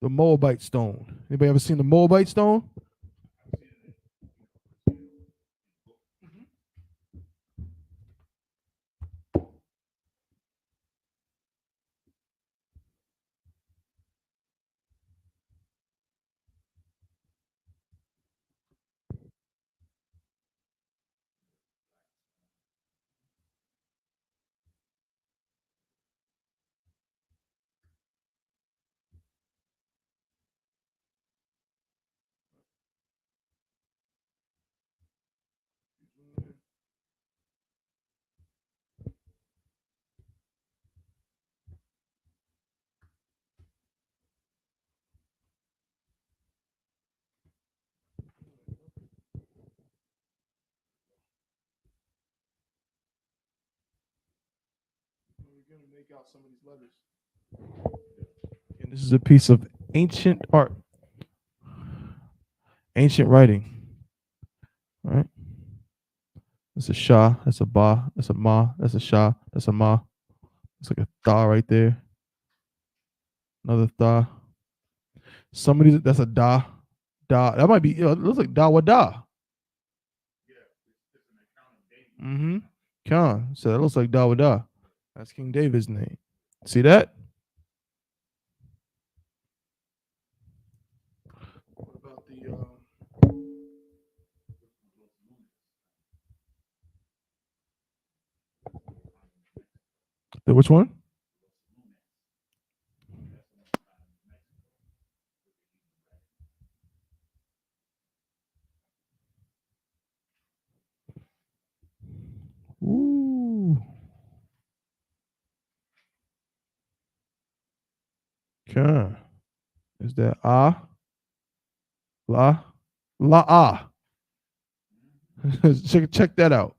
The Moabite stone. Anybody ever seen the Moabite stone? We're gonna make out some of these letters. And this is a piece of ancient art, ancient writing. All right. That's a Shah, that's a Ba, that's a Ma, that's a Shah, that's a Ma. It's like a Tha right there. Another Tha. Somebody that's a Da. Da. That might be, it looks like Da wa Da. Mm-hmm. Khan. So that looks like Da wa Da. That's King David's name. See that? What about which one? Ooh. Okay. Is that Ah? La? La Ah. Check that out.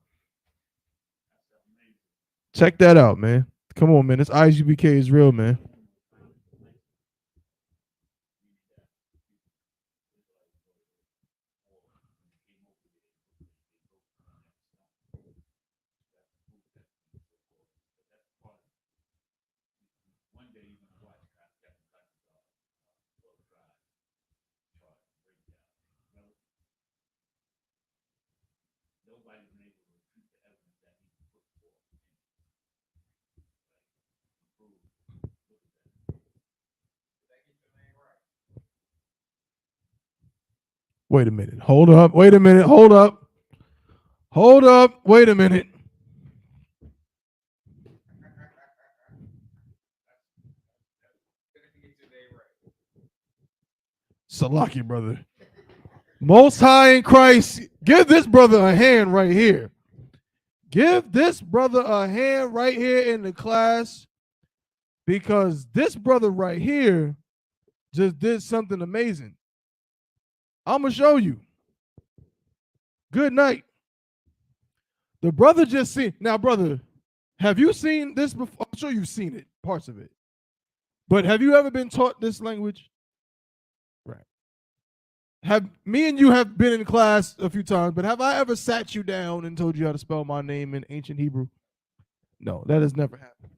Check that out, man. Come on, man. This Isupk is real, man. Wait a minute. Hold up. Wait a minute. Hold up. Hold up. Wait a minute. Salaki, brother. Most High in Christ, give this brother a hand right here. Give this brother a hand right here in the class, because this brother right here just did something amazing. I'm going to show you. Good night. The brother just seen. Now, brother, have you seen this before? I'm sure you've seen it, parts of it. But have you ever been taught this language? Right. Have me and you have been in class a few times, but have I ever sat you down and told you how to spell my name in ancient Hebrew? No, that has never happened.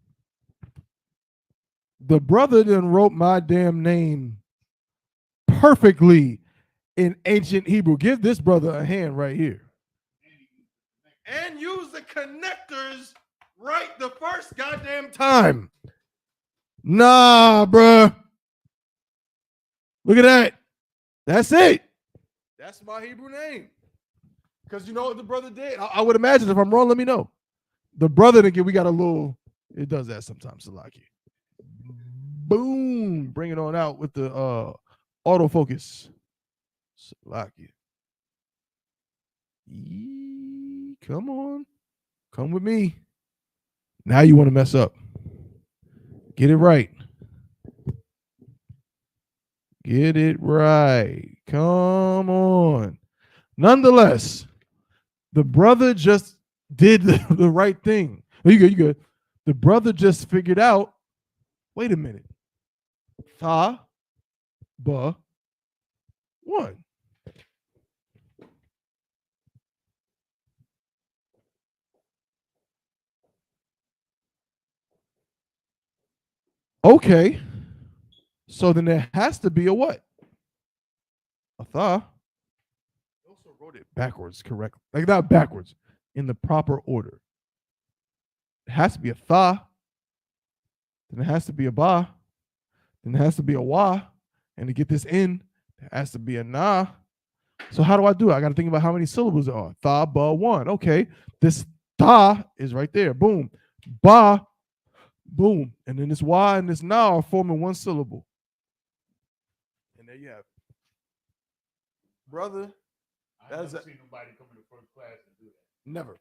The brother then wrote my damn name perfectly in ancient Hebrew. Give this brother a hand right here. And use the connectors right the first goddamn time. Nah, bruh. Look at that. That's it. That's my Hebrew name. Because you know what the brother did? I would imagine, if I'm wrong, let me know. The brother, again, we got a little, it does that sometimes, Salaki. Boom. Bring it on out with the autofocus. Salaki. Come on. Come with me. Now you want to mess up. Get it right. Get it right. Come on. Nonetheless, the brother just did the right thing. You good, you good. The brother just figured out, wait a minute. Tha, ba, one. Okay. So then there has to be a what? A tha. Also wrote it backwards, correct? Like not backwards, in the proper order. It has to be a tha. Then it has to be a ba. Then it has to be a wa. And to get this in, it has to be a na. So how do I do it? I got to think about how many syllables there are. Tha, ba, one. Okay. This tha is right there. Boom. Ba, boom. And then this wa and this na are forming one syllable. And there you have it. Brother, I've never seen nobody come into first class and do that. never.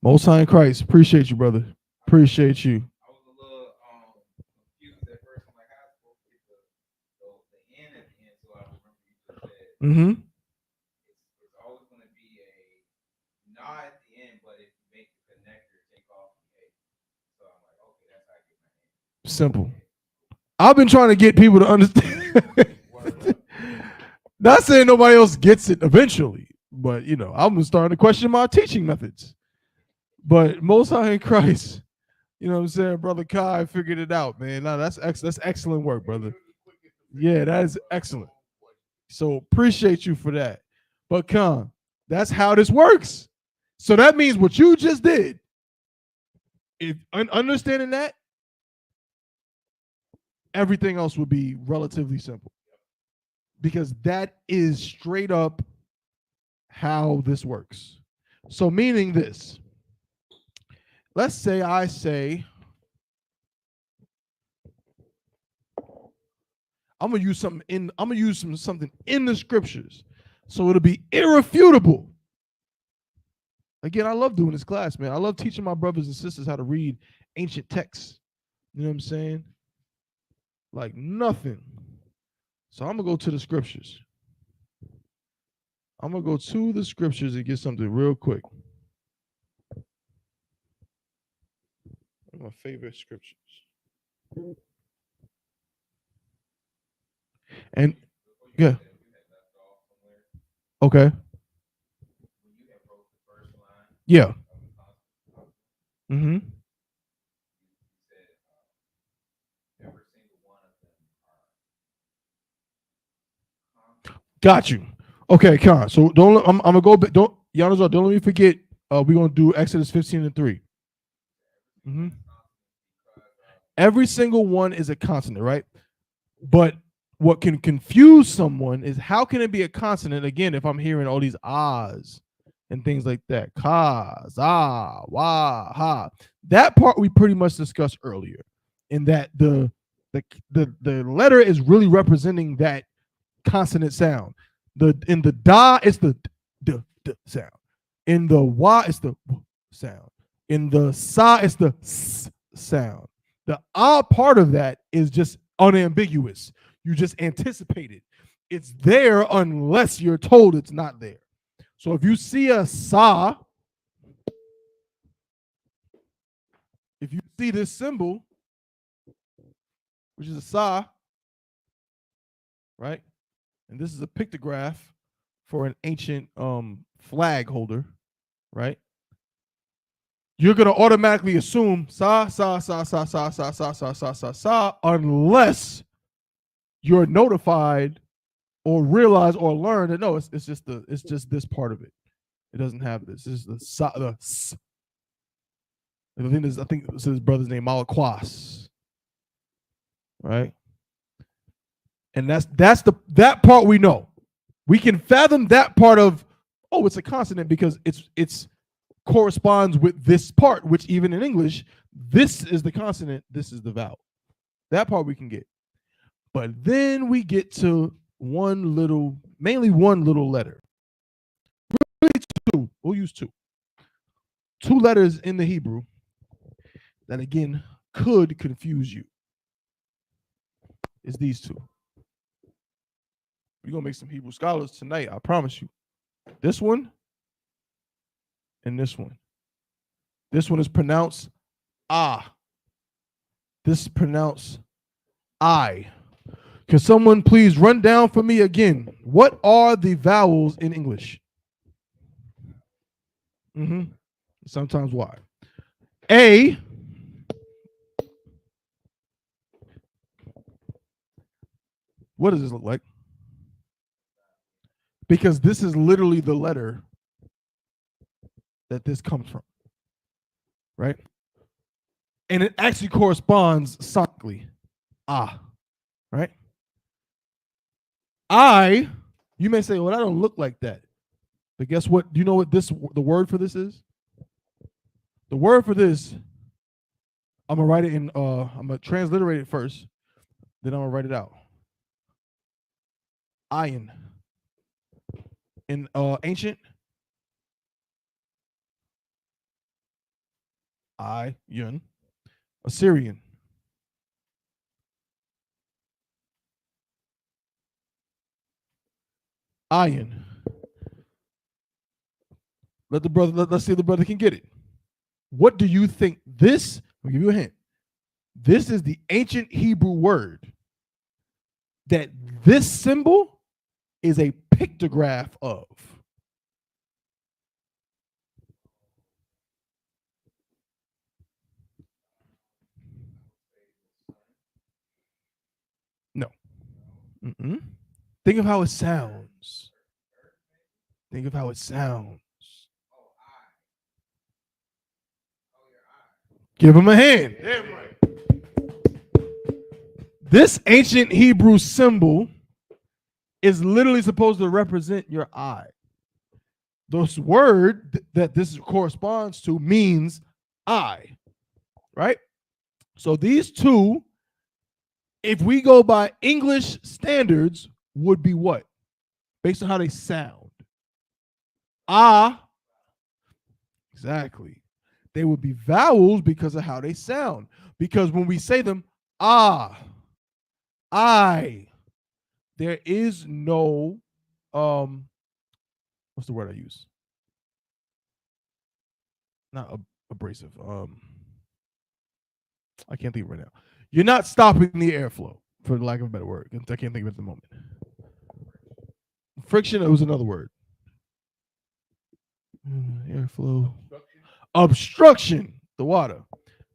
Most High in Christ. Appreciate you, brother. Appreciate you. I was a little confused at first. I'm like, how am I supposed to get the N at the end? So I remember you just said Mm-hmm. it's always going to be a nah at the end, but if you make the connector take off the A. So I'm like, okay, that's how I get my name. Simple. I've been trying to get people to understand. Not saying nobody else gets it eventually, but you know, I'm starting to question my teaching methods. But Most High in Christ, you know what I'm saying, brother Kai figured it out, man. Now that's excellent work, brother. Yeah, that is excellent. So appreciate you for that. But Khan, that's how this works. So that means what you just did. If understanding that, everything else would be relatively simple. Because that is straight up how this works. So meaning this. Let's say I say, I'm gonna use something in the scriptures. So it'll be irrefutable. Again, I love doing this class, man. I love teaching my brothers and sisters how to read ancient texts. You know what I'm saying? Like nothing. So I'm gonna go to the scriptures. I'm gonna go to the scriptures and get something real quick. One of my favorite scriptures. And yeah. Okay. Yeah. Mm-hmm. Got you. Okay, Khan. So don't. I'm gonna go. Don't Yanazar. Don't let me forget. We're gonna do Exodus 15:3. Mm-hmm. Every single one is a consonant, right? But what can confuse someone is how can it be a consonant again if I'm hearing all these ahs and things like that? Ka, za, wa, ha. That part we pretty much discussed earlier, in that the letter is really representing that consonant sound. In the da, it's the d sound. In the wa, it's the w sound. In the sa, it's the s sound. The ah part of that is just unambiguous. You just anticipate it. It's there unless you're told it's not there. So if you see a sa, if you see this symbol, which is a sa, right? And this is a pictograph for an ancient flag holder, right? You're gonna automatically assume sa sa sa sa sa sa sa sa sa sa sa unless you're notified or realize or learn that no, it's just this part of it. It doesn't have this. This is the sa, the s. And I think this is his brother's name, Malakwas, right? And that part we know. We can fathom that part of, oh, it's a consonant because it's corresponds with this part, which even in English, this is the consonant, this is the vowel. That part we can get. But then we get to mainly one little letter. Really two. We'll use two. two letters in the Hebrew that again could confuse you is these two. We're gonna make some Hebrew scholars tonight, I promise you. This one and this one. This one is pronounced ah. This is pronounced I. Can someone please run down for me again? What are the vowels in English? Sometimes why? A. What does this look like? Because this is literally the letter that this comes from, right? And it actually corresponds sonically. Ah, right? I, you may say, well, that don't look like that. But guess what? Do you know what the word for this is? The word for this, I'm gonna write it in, I'm gonna transliterate it first, then I'm gonna write it out. Ayin. In ancient, Ayin. Assyrian. Ayin. Let's see if the brother can get it. What do you think this, I'll give you a hint. This is the ancient Hebrew word that this symbol is a pictograph of. No. Think of how it sounds. Think of how it sounds. Give him a hand. This ancient Hebrew symbol is literally supposed to represent your eye. This word that this corresponds to means eye, right? So these two, if we go by English standards, would be what? Based on how they sound. Ah, exactly. They would be vowels because of how they sound. Because when we say them, ah, I, there is no, what's the word I use? Not abrasive. I can't think of it right now. You're not stopping the airflow, for lack of a better word. I can't think of it at the moment. Friction, it was another word. Airflow. Obstruction, the water.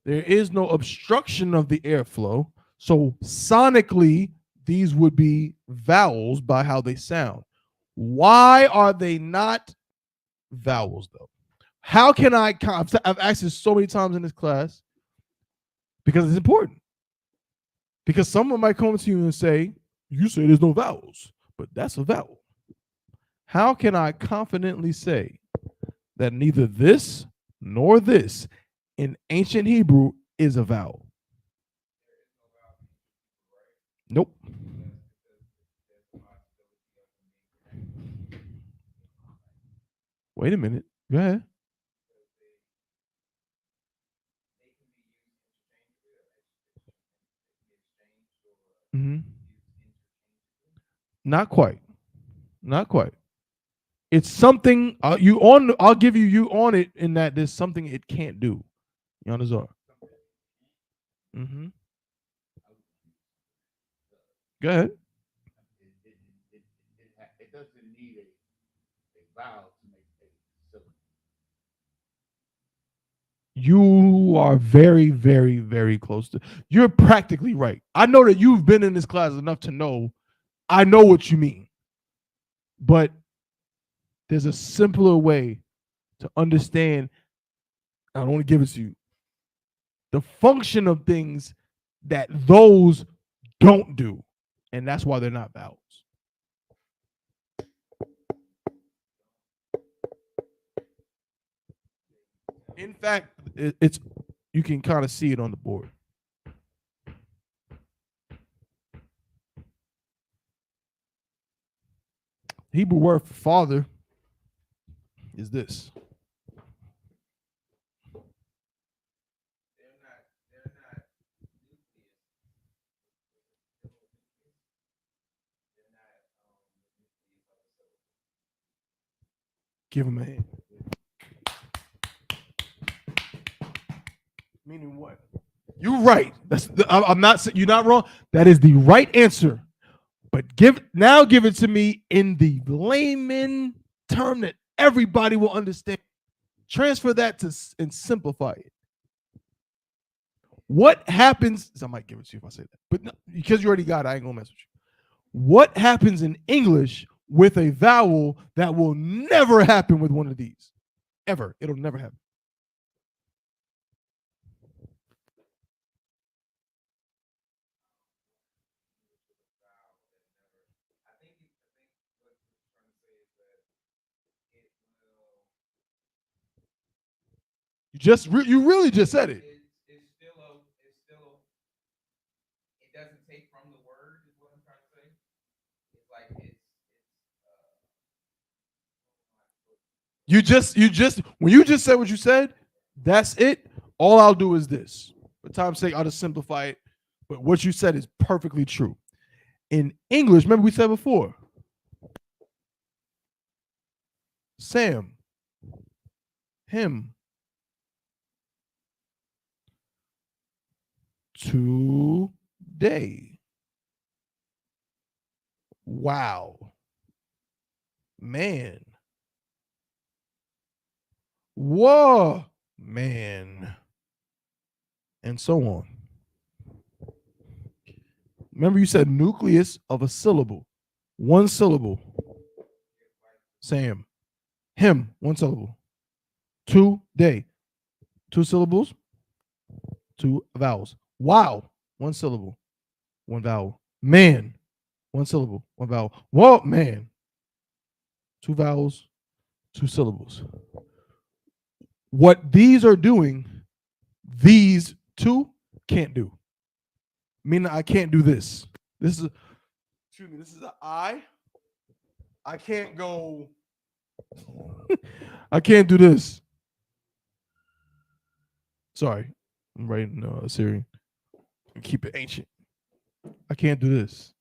There is no obstruction of the airflow. So sonically, these would be vowels by how they sound. Why are they not vowels, though? How can I've asked this so many times in this class because it's important. Because someone might come to you and say, you say there's no vowels, but that's a vowel. How can I confidently say that neither this nor this in ancient Hebrew is a vowel? Nope. Wait a minute. Go ahead. Not quite. Not quite. It's something I'll give you on it in that there's something it can't do. Yanazar. Go ahead. It doesn't need a vowel to make a syllable. You are very, very, very close to. You're practically right. I know that you've been in this class enough to know. I know what you mean, but there's a simpler way to understand. I don't want to give it to you. The function of things that those don't do, and that's why they're not vowels. In fact, it's you can kind of see it on the board. Hebrew word for father is this. Give him a hand. Meaning what? You're right. I'm not. You're not wrong. That is the right answer. But give it to me in the layman term that everybody will understand. Transfer that to and simplify it. What happens? I might give it to you if I say that, but no, because you already got it, I ain't gonna mess with you. What happens in English with a vowel that will never happen with one of these? Ever. It'll never happen. You really just said it. It doesn't take from the word, is what I'm trying to say. It's like You just when you just said what you said, that's it. All I'll do is this. For time's sake, I'll just simplify it. But what you said is perfectly true. In English, remember we said before, Sam, him, today, wow, man, whoa, man, and so on. Remember you said nucleus of a syllable, one syllable. Sam, him, one syllable. Today, two syllables, two vowels. Wow, one syllable, one vowel. Man, one syllable, one vowel. Whoa, man, two vowels, two syllables. What these are doing, these two can't do. Meaning I can't do this. This is an I. I can't go. I can't do this. Sorry, I'm writing Siri. Keep it ancient. I can't do this.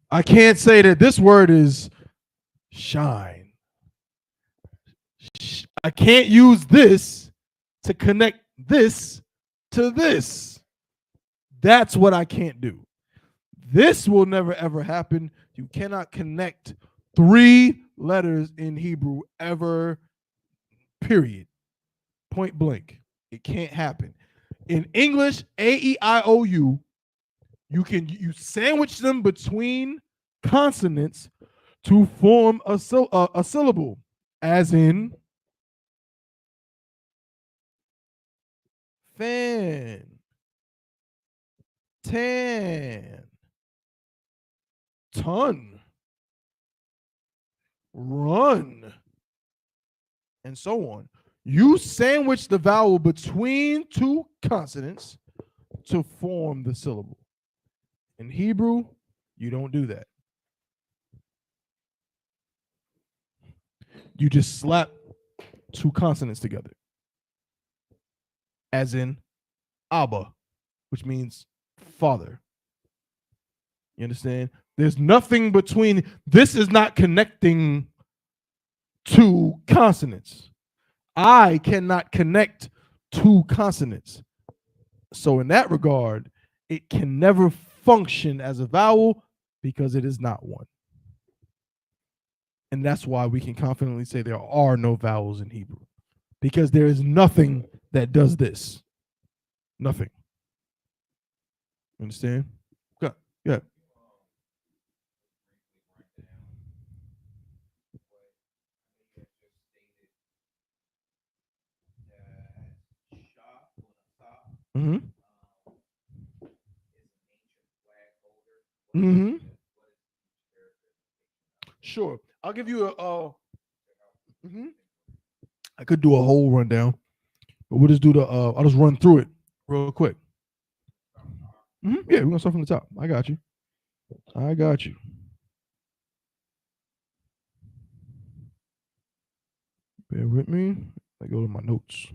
I can't say that this word is shine. I can't use this to connect this to this. That's what I can't do. This will never ever happen. You cannot connect 3 letters in Hebrew ever, period. Point blank. It can't happen. In English, A-E-I-O-U, you sandwich them between consonants to form a syllable, as in fan, tan, ton, run, and so on. You sandwich the vowel between 2 consonants to form the syllable. In Hebrew, you don't do that. You just slap 2 consonants together. As in Abba, which means father. You understand? There's nothing between. This is not connecting 2 consonants. I cannot connect 2 consonants. So in that regard, it can never function as a vowel because it is not one. And that's why we can confidently say there are no vowels in Hebrew, because there is nothing that does this. Nothing. Understand? Okay. Yeah. Mm-hmm. Mm-hmm. Sure. I'll give you I could do a whole rundown, but we'll just do I'll just run through it real quick. Yeah, we're gonna start from the top. I got you. Bear with me. I go to my notes.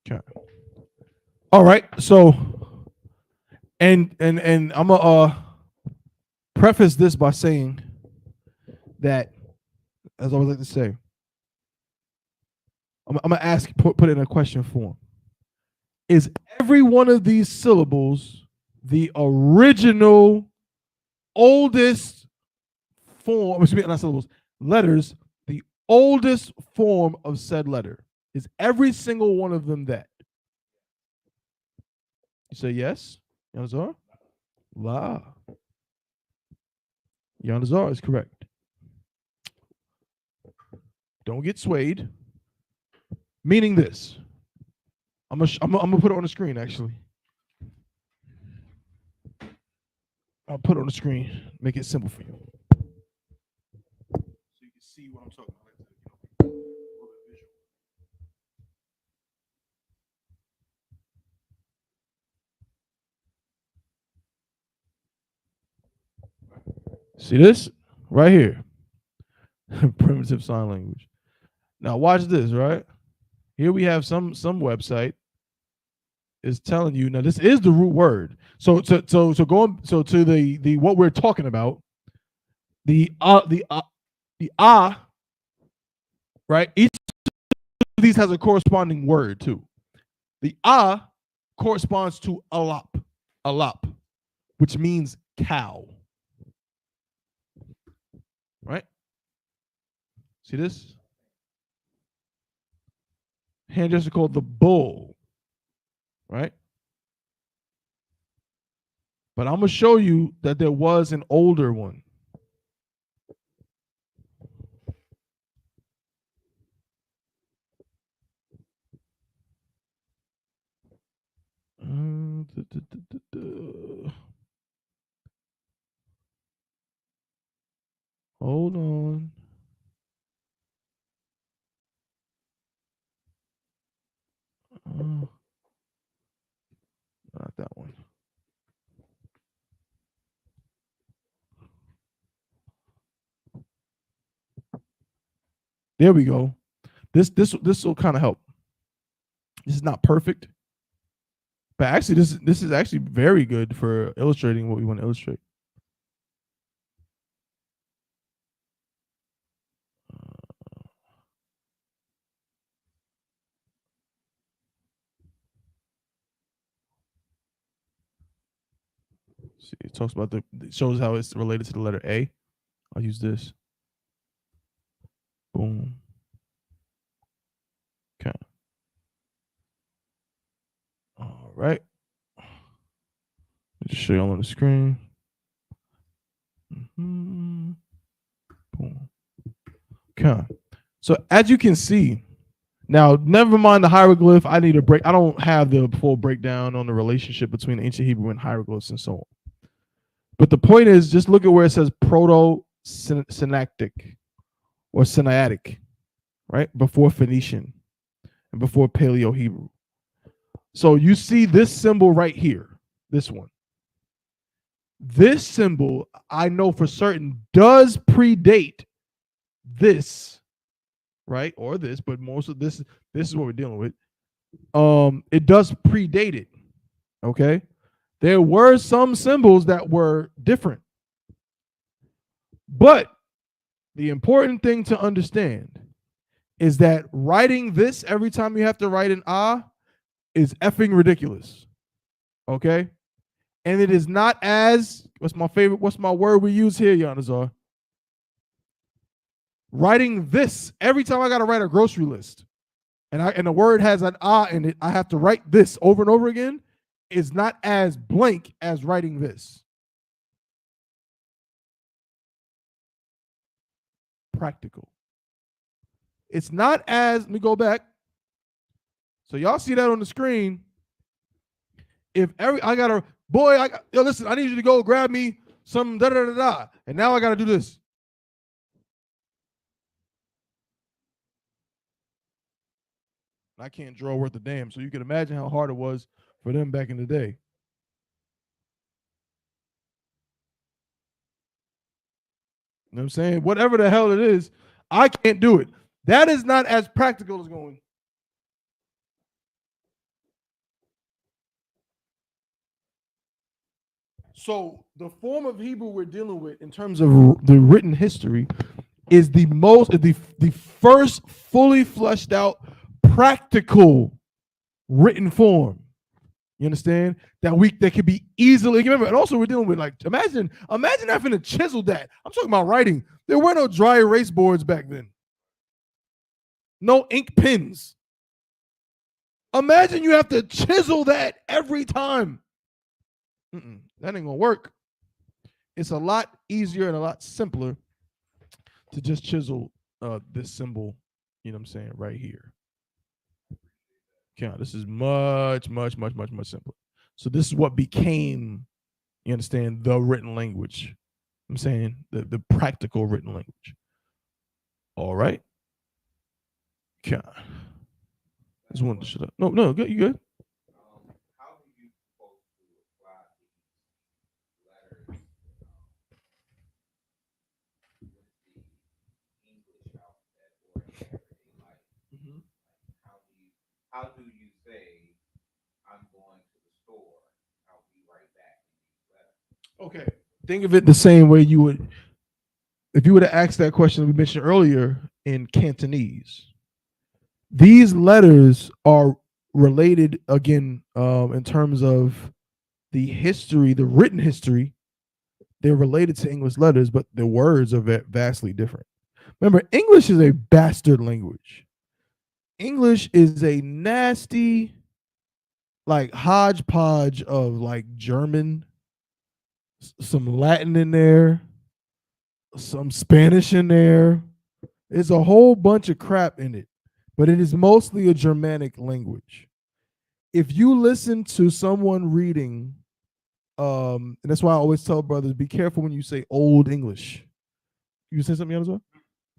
Okay. All right. So, and I'm gonna preface this by saying that, as I always like to say, I'm gonna ask, put it in a question form. Is every one of these syllables the original, oldest form? Excuse me, not syllables, letters. The oldest form of said letter. Is every single one of them that? You say yes, Yanazar? La. Yanazar is correct. Don't get swayed. Meaning this. I'm gonna put it on the screen, actually. I'll put it on the screen, make it simple for you. So you can see what I'm talking about. See this? Right here. Primitive sign language. Now watch this, right? Here we have some website is telling you, now this is the root word. So to the what we're talking about, the right? Each of these has a corresponding word too. The corresponds to alap, which means cow. Right? See this? Hand gesture called the bull. Right? But I'm going to show you that there was an older one. Hold on. Not that one. There we go. This will kind of help. This is not perfect, but actually this is actually very good for illustrating what we want to illustrate. See, it talks about it shows how it's related to the letter A. I'll use this. Boom. Okay. All right. Just show you all on the screen. Boom. Okay. So as you can see, now never mind the hieroglyph. I need a break. I don't have the full breakdown on the relationship between ancient Hebrew and hieroglyphs and so on. But the point is, just look at where it says Proto-Sinaitic or Sinaitic, right? Before Phoenician and before Paleo-Hebrew. So you see this symbol right here, this one. This symbol, I know for certain, does predate this, right? Or this, but most of this is what we're dealing with. It does predate it, okay? There were some symbols that were different. But the important thing to understand is that writing this every time you have to write an is effing ridiculous. Okay? And it is not as, what's my word we use here, Yanazar? Writing this every time I got to write a grocery list and the word has an in it, I have to write this over and over again, is not as blank as writing this. Practical. It's not as, let me go back. So y'all see that on the screen. If listen, I need you to go grab me some da da da da. And now I gotta do this. I can't draw worth a damn. So you can imagine how hard it was for them back in the day. You know what I'm saying? Whatever the hell it is, I can't do it. That is not as practical as going. So the form of Hebrew we're dealing with in terms of the written history is the first fully fleshed out practical written form. You understand? That could be easily remember. And also we're dealing with like imagine having to chisel that. I'm talking about writing. There were no dry erase boards back then. No ink pens. Imagine you have to chisel that every time. That ain't gonna work. It's a lot easier and a lot simpler to just chisel this symbol, you know what I'm saying, right here. Okay, this is much simpler. So this is what became, you understand, the written language. I'm saying the practical written language. All right. Okay. I just wanted to shut up. No, good, you good. How do you supposed to apply these letters with the English alphabet or in everyday life? How do you say I'm going to the store? I'll be right back in these letters. Okay. Think of it the same way you would if you would have asked that question we mentioned earlier in Cantonese. These letters are related again in terms of the history, the written history. They're related to English letters, but the words are vastly different. Remember, English is a bastard language. English is a nasty, like hodgepodge of like German, some Latin in there, some Spanish in there. There's a whole bunch of crap in it, but it is mostly a Germanic language. If you listen to someone reading, and that's why I always tell brothers, be careful when you say old English. You say something else?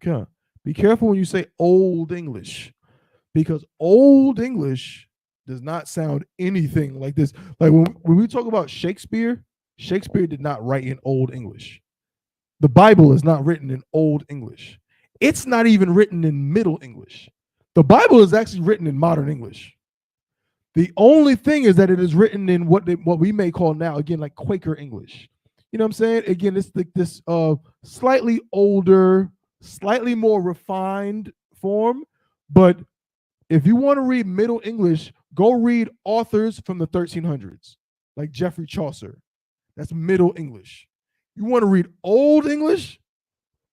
Okay. Be careful when you say old English, because old English does not sound anything like this. Like when we talk about Shakespeare, Shakespeare did not write in old English. The Bible is not written in old English. It's not even written in Middle English. The Bible is actually written in modern English. The only thing is that it is written in what we may call now, again, like Quaker English. You know what I'm saying? Again, it's like this slightly older, slightly more refined form. But if you want to read Middle English, go read authors from the 1300s, like Geoffrey Chaucer. That's Middle English. You want to read Old English?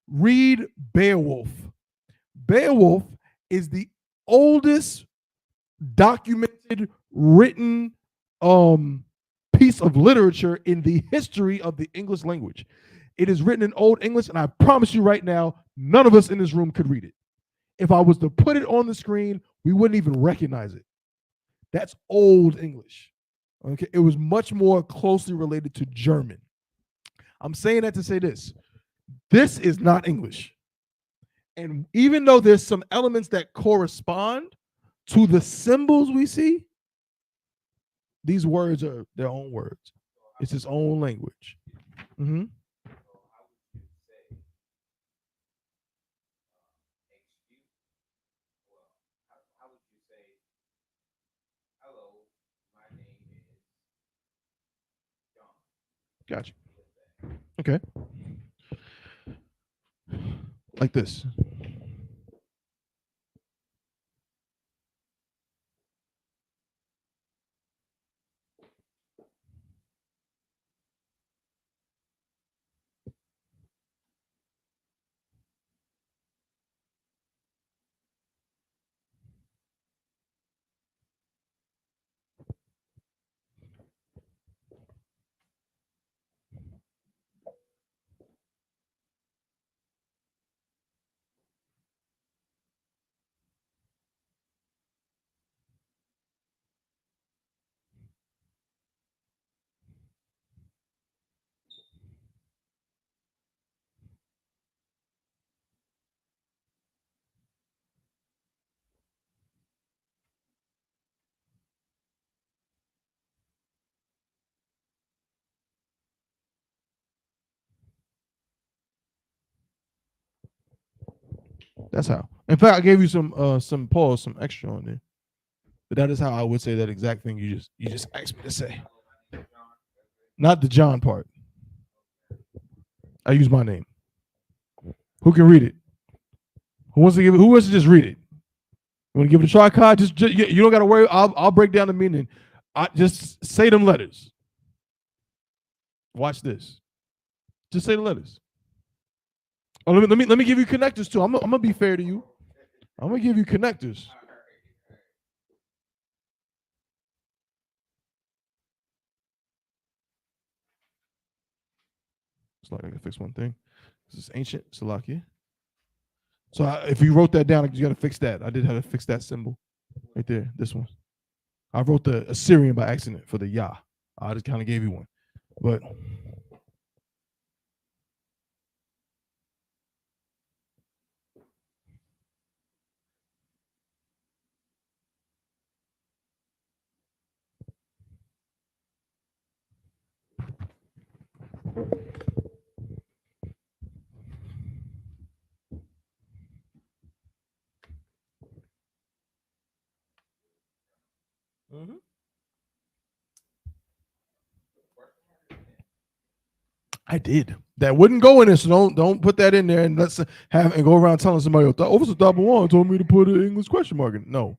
Read Beowulf. Beowulf is the oldest documented, written piece of literature in the history of the English language. It is written in Old English, and I promise you right now, none of us in this room could read it. If I was to put it on the screen, we wouldn't even recognize it. That's Old English. Okay, it was much more closely related to German. I'm saying that to say this. This is not English. And even though there's some elements that correspond to the symbols we see, these words are their own words. It's its own language. Mm-hmm. Gotcha. Okay. Like this. That's how. In fact, I gave you some pause, some extra on there. But that is how I would say that exact thing you just asked me to say. Not the John part. I use my name. Who can read it? Who wants to give it? Who wants to just read it? You want to give it a try, Kai? Just you don't got to worry. I'll break down the meaning. I just say them letters. Watch this. Just say the letters. Oh, let me give you connectors too. I'm gonna be fair to you. I'm gonna give you connectors. It's like I can fix one thing. This is ancient Salakia. So if you wrote that down, you got to fix that. I did have to fix that symbol right there. This one. I wrote the Assyrian by accident for the Yah. I just kind of gave you one, but. Mm-hmm. I did. That wouldn't go in there, so don't put that in there and let's have and go around telling somebody, Officer Double One told me to put an English question mark in. No,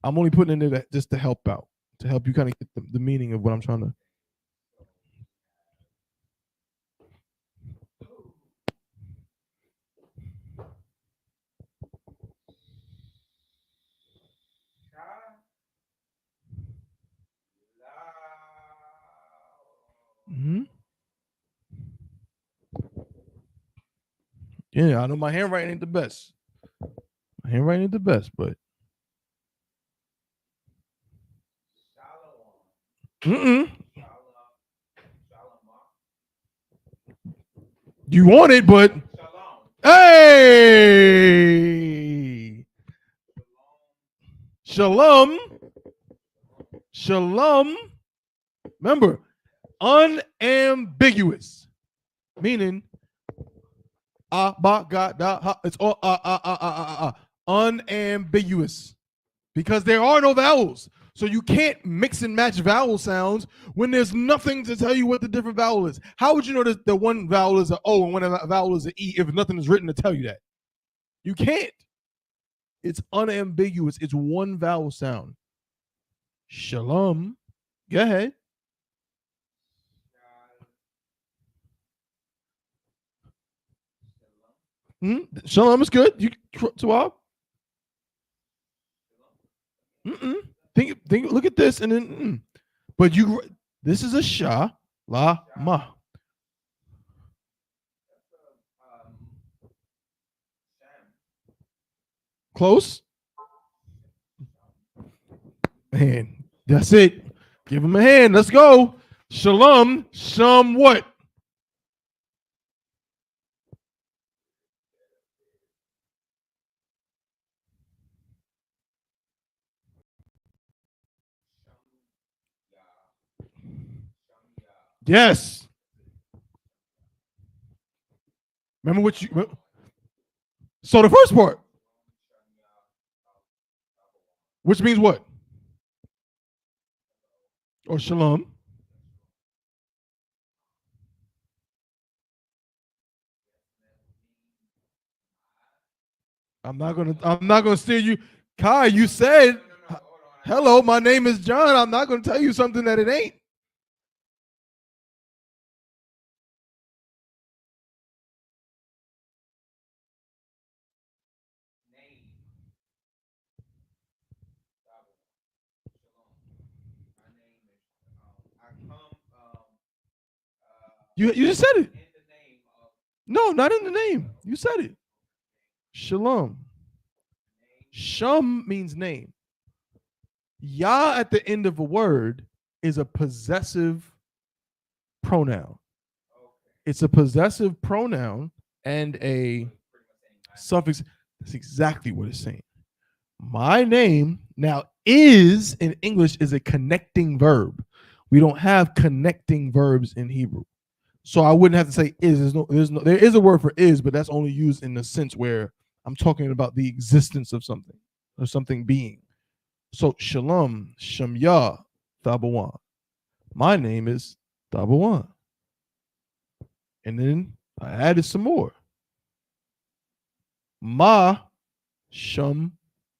I'm only putting in there that just to help out, to help you kind of get the meaning of what I'm trying to. Mm-hmm. Yeah, I know my handwriting ain't the best. My handwriting ain't the best, but. Mm-mm. You want it, but. Hey! Shalom. Shalom. Remember, unambiguous, meaning it's all unambiguous, because there are no vowels. So you can't mix and match vowel sounds when there's nothing to tell you what the different vowel is. How would you know that the one vowel is an O and one vowel is an E if nothing is written to tell you that? You can't. It's unambiguous. It's one vowel sound. Shalom. Go ahead. Shalom is good. You swap. Think. Look at this, and then. But this is a sha la ma. Close. Man, that's it. Give him a hand. Let's go. Shalom. Sham what? Yes. Remember what you. So the first part, which means what? Or shalom. I'm not gonna steer you. Kai, you said, hello, my name is John. I'm not gonna tell you something that it ain't. You just said it. No, not in the name. You said it. Shalom. Shum means name. Yah at the end of a word is a possessive pronoun. It's a possessive pronoun and a suffix. That's exactly what it's saying. My name now is in English is a connecting verb. We don't have connecting verbs in Hebrew. So I wouldn't have to say is. There is a word for is, but that's only used in the sense where I'm talking about the existence of something or something being. So Shalom, Shamya, Thabawan. My name is Thabawan. And then I added some more. Ma Sham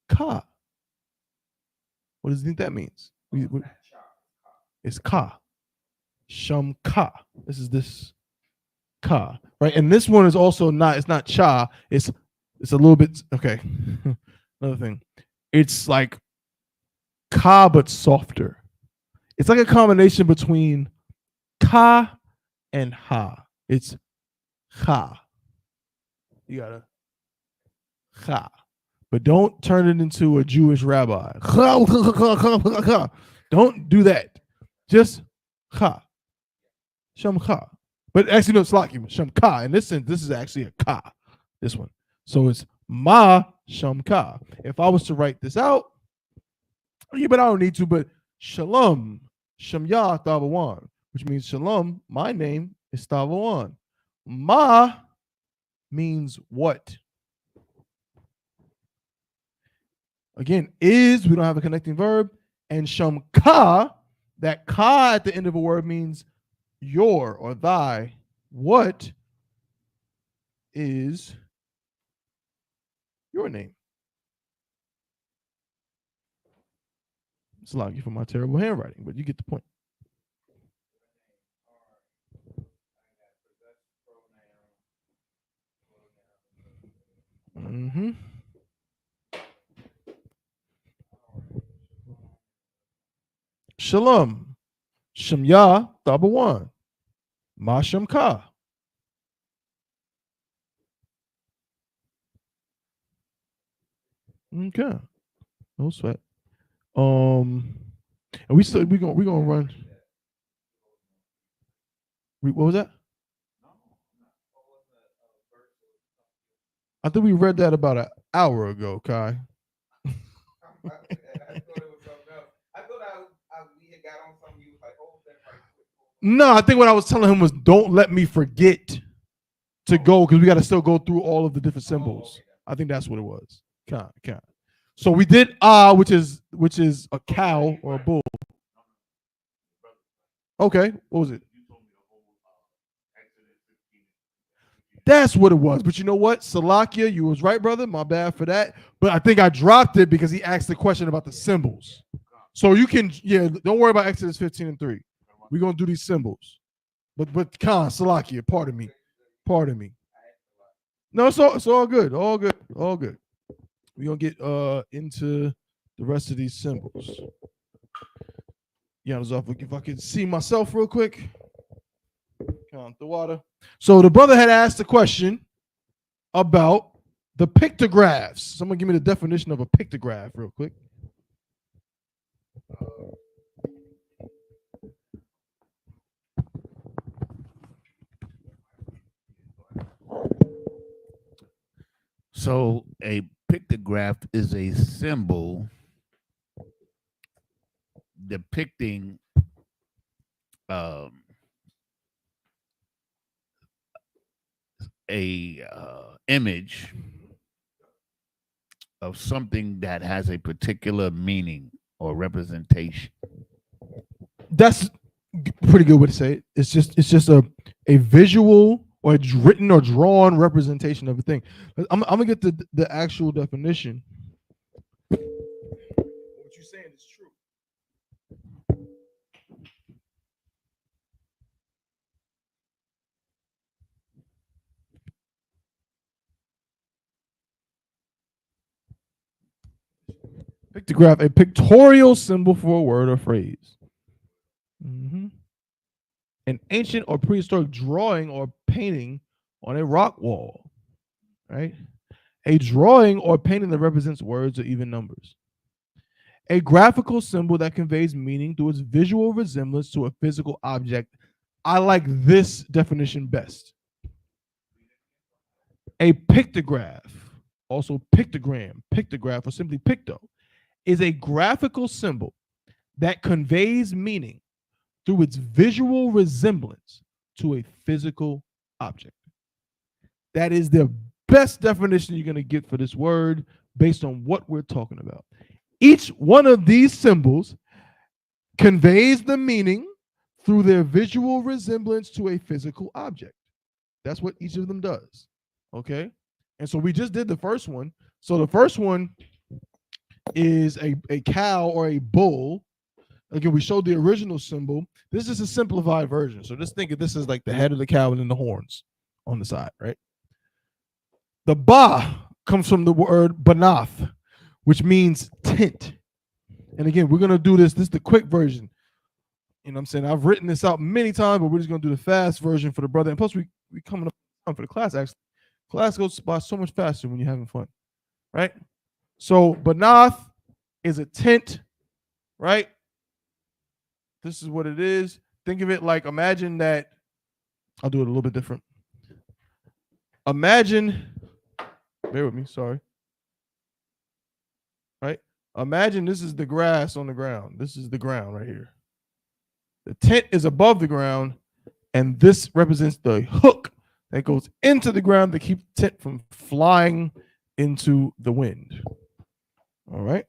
Ka. What does you think that means? It's Ka. Sham Ka. This Ka. Right? And this one is also not, it's not Cha. It's a little bit, okay. Another thing. It's like Ka, but softer. It's like a combination between Ka and Ha. It's Ha. You gotta Ha. But don't turn it into a Jewish rabbi. Don't do that. Just Ha. Shem Ka. But actually, no, it's like Shem Ka. In this sense, this is actually a Ka. This one. So it's Ma Shem Ka. If I was to write this out, yeah, but I don't need to, but Shalom, Shemya Thabawan, which means Shalom, my name is Thabawan. Ma means what? Again, is, we don't have a connecting verb. And Shem Ka, that Ka at the end of a word means your or thy. What is your name? It's lucky for my terrible handwriting, but you get the point. Mm-hmm. Shalom, Shemya Thabawan, Ma Shem Ka. Okay, no sweat. And we gonna run. What was that? I think we read that about an hour ago, Kai. No, I think what I was telling him was don't let me forget to go because we got to still go through all of the different symbols. I think that's what it was. Kind. So we did which is a cow or a bull. Okay, what was it? That's what it was. But you know what? Salakia, you was right, brother. My bad for that. But I think I dropped it because he asked the question about the symbols. So you can, don't worry about Exodus 15:3. We're going to do these symbols. But Salakia, pardon me. No, it's all good. All good. We're going to get into the rest of these symbols. If I could see myself real quick. Count the water. So the brother had asked a question about the pictographs. Someone give me the definition of a pictograph real quick. So a pictograph is a symbol depicting a image of something that has a particular meaning or representation. That's a pretty good way to say it. It's just a visual or a written or drawn representation of a thing. I'm gonna get the actual definition. What you're saying is true. Pictograph, a pictorial symbol for a word or phrase. Mm-hmm. An ancient or prehistoric drawing or painting on a rock wall, right? A drawing or painting that represents words or even numbers. A graphical symbol that conveys meaning through its visual resemblance to a physical object. I like this definition best. A pictograph, also pictogram, pictograph, or simply picto, is a graphical symbol that conveys meaning through its visual resemblance to a physical object. That is the best definition you're going to get for this word based on what we're talking about. Each one of these symbols conveys the meaning through their visual resemblance to a physical object. That's what each of them does. Okay? And so we just did the first one. So the first one is a cow or a bull. Again, we showed the original symbol. This is a simplified version. So just think of this as like the head of the cow and then the horns on the side, right? The ba comes from the word banath, which means tent. And again, we're going to do this. This is the quick version. You know what I'm saying? I've written this out many times, but we're just going to do the fast version for the brother. And plus, we coming up for the class, actually. Class goes by so much faster when you're having fun, right? So banath is a tent, right? This is what it is. Think of it like, imagine that. I'll do it a little bit different. Imagine, bear with me, sorry. Right? Imagine this is the grass on the ground. This is the ground right here. The tent is above the ground, and this represents the hook that goes into the ground to keep the tent from flying into the wind. All right.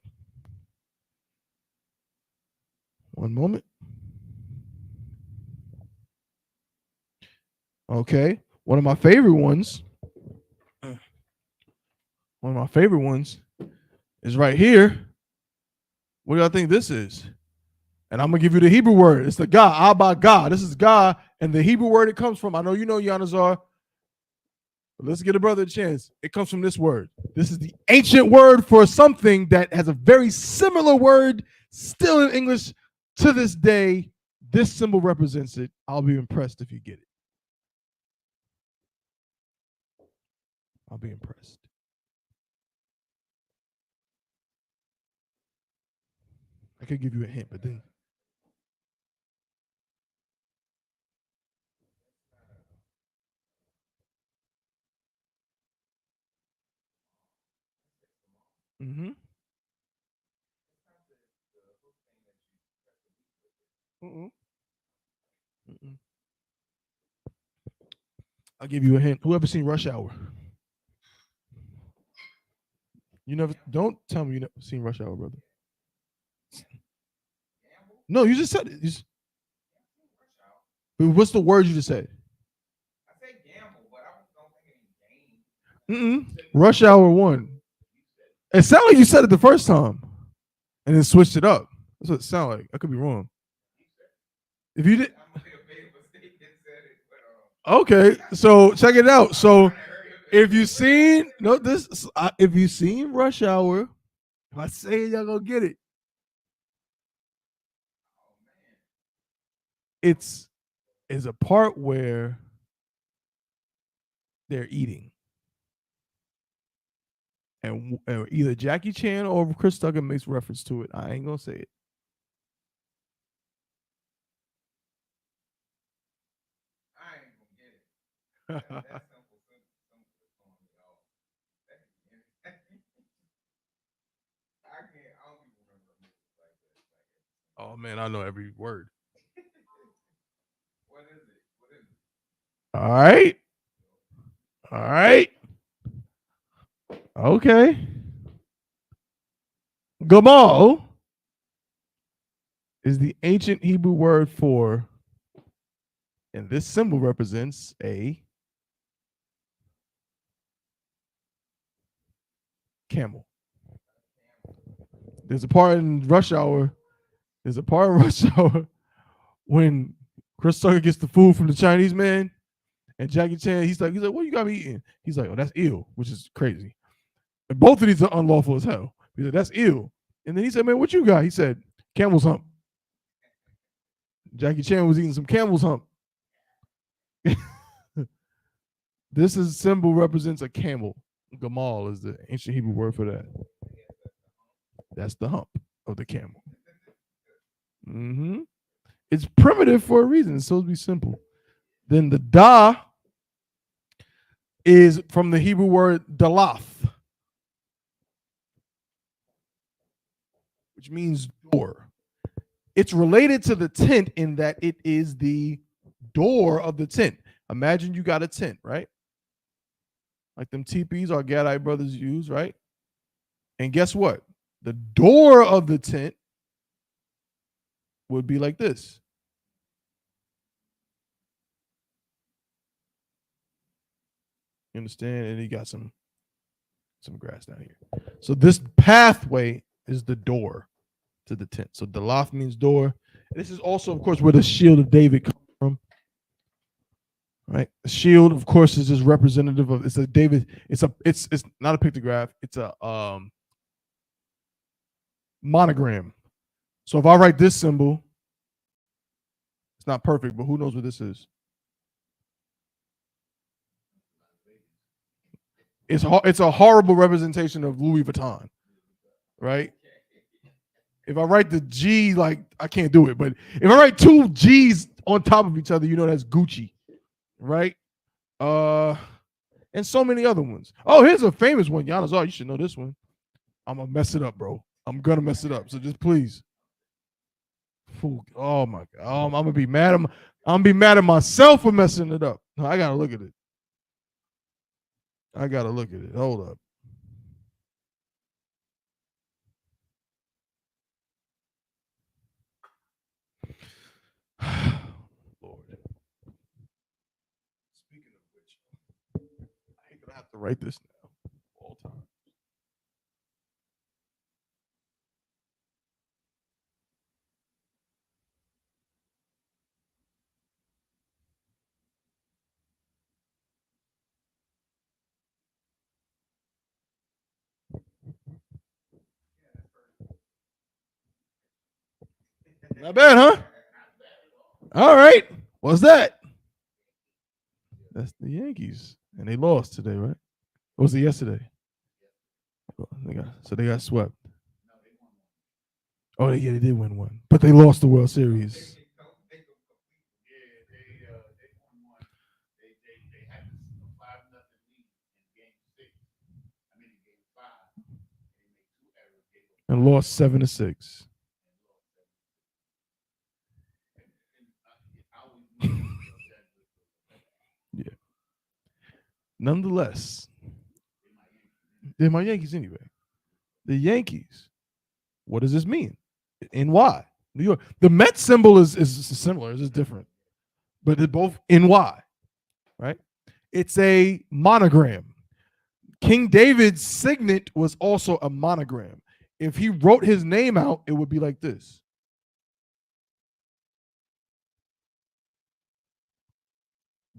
One moment. Okay. One of my favorite ones is right here. What do y'all think this is? And I'm going to give you the Hebrew word. It's the God, Abba God. This is God, and the Hebrew word it comes from. I know you know Yanazar, but let's get a brother a chance. It comes from this word. This is the ancient word for something that has a very similar word still in English to this day. This symbol represents it. I'll be impressed if you get it. I'll be impressed. I could give you a hint, but then. Mm-hmm. Mm-mm. Mm-mm. I'll give you a hint. Whoever seen Rush Hour? You never, don't tell me you never seen Rush Hour, brother. No, you just said it. But what's the word you just said? I said gamble, but I don't think any game. Rush Hour 1. It sounded like you said it the first time and then switched it up. That's what it sounded like. I could be wrong. If you did, okay. So check it out. So if you seen if you seen Rush Hour, if I say it, y'all gonna get it. It's a part where they're eating. And either Jackie Chan or Chris Tucker makes reference to it. I ain't gonna say it. I ain't gonna get it. That's simple. I don't even remember like that. Oh man, I know every word. What is it? All right. All right. Okay. Gamal is the ancient Hebrew word for, and this symbol represents a camel. There's a part in Rush Hour. When Chris Tucker gets the food from the Chinese man, and Jackie Chan, he's like, what you got me eating? He's like, oh, that's ill, which is crazy. And both of these are unlawful as hell. He's like, that's ill. And then he said, man, what you got? He said, camel's hump. Jackie Chan was eating some camel's hump. This symbol represents a camel. Gamal is the ancient Hebrew word for that. That's the hump of the camel. It's primitive for a reason. It's supposed to be simple. Then the da is from the Hebrew word dalath, which means door. It's related to the tent in that it is the door of the tent. Imagine you got a tent, right? like them teepees our Gadite brothers use, right? And guess what? The door of the tent would be like this. You understand? And he got some grass down here. So this pathway is the door to the tent. So Daloth means door. This is also, of course, where the shield of David comes from. Right? The shield, of course, is just representative of it's not a pictograph, it's a monogram. So if I write this symbol, it's not perfect, but who knows what this is? It's a horrible representation of Louis Vuitton, right? If I write the G, like I can't do it, but if I write two G's on top of each other, you know that's Gucci, right? And so many other ones. Oh, here's a famous one, Giannis. Oh, you should know this one. I'm gonna mess it up, bro. I'm gonna mess it up. So just please. Oh my God, I'm gonna be mad. I'm gonna be mad at myself for messing it up. No, I gotta look at it. Hold up. Lord. Speaking of which, I hate that I have to write this now all the time. Not bad, huh? All right. What's that? That's the Yankees. And they lost today, right? Or was it yesterday? They got swept. Oh, yeah, they did win one. But they lost the World Series. And lost 7-6. Yeah. Nonetheless, they're my Yankees anyway. The Yankees. What does this mean? NY. New York. The Mets symbol is similar. It's just different. But they're both NY. Right? It's a monogram. King David's signet was also a monogram. If he wrote his name out, it would be like this.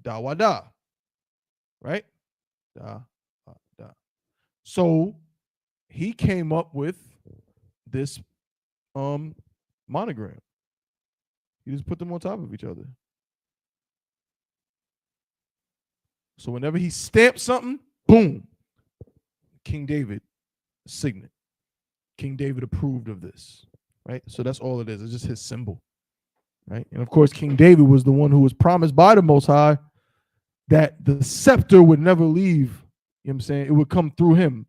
Dawada. Right? Da. So he came up with this monogram. He just put them on top of each other. So whenever he stamped something, boom, King David signet. King David approved of this, right? So that's all it is. It's just his symbol, right? And of course, King David was the one who was promised by the Most High that the scepter would never leave. You know what I'm saying? It would come through him.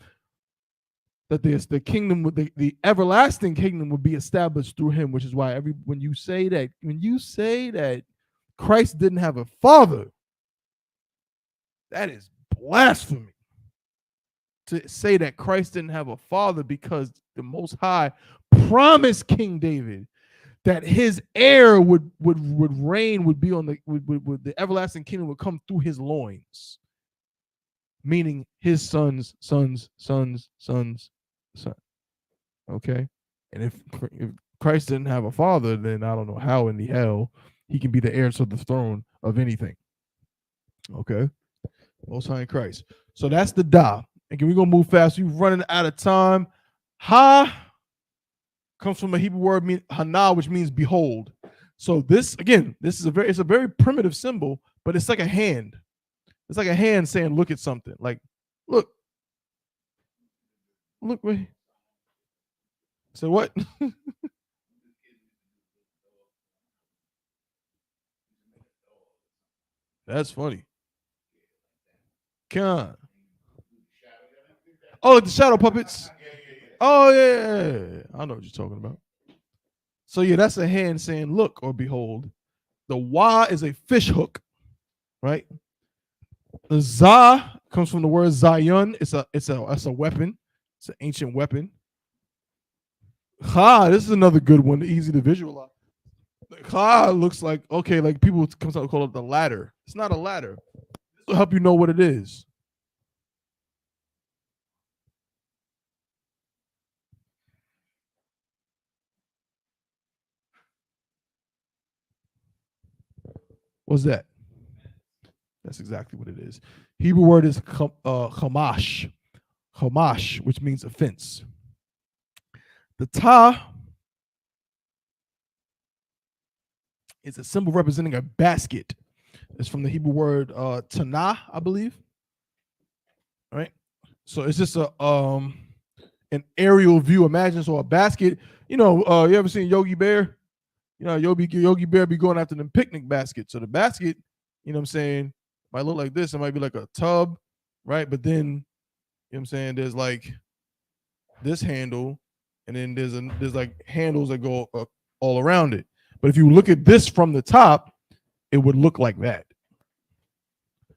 That the kingdom, the everlasting kingdom would be established through him, which is why when you say that Christ didn't have a father, that is blasphemy. To say that Christ didn't have a father, because the Most High promised King David that his heir would reign, would be on the everlasting kingdom would come through his loins, meaning his sons. Okay, and if Christ didn't have a father, then I don't know how in the hell he can be the heir to the throne of anything. Okay, Most High in Christ. So that's the Da. And we're gonna move fast. We're running out of time. Ha comes from a Hebrew word hana, which means behold. So this is a very primitive symbol, but it's like a hand. It's like a hand saying, look at something. Like, look. Wait. So what? That's funny. Con. Oh, like the shadow puppets. Oh yeah. I know what you're talking about. So yeah, that's a hand saying look or behold. The wa is a fish hook, right? The za comes from the word Zion. It's a weapon. It's an ancient weapon. Ha, this is another good one, easy to visualize. Ha looks like, okay, like people comes out call it the ladder. It's not a ladder. This will help you know what it is. What's that? That's exactly what it is. Hebrew word is chamash, chamash, which means a fence. The ta is a symbol representing a basket. It's from the Hebrew word tanah, I believe. All right. So it's just an aerial view. Imagine a basket. You ever seen Yogi Bear? Yogi Bear be going after them picnic baskets. So the basket, might look like this. It might be like a tub, right? But then, there's like this handle, and then there's like handles that go all around it. But if you look at this from the top, it would look like that.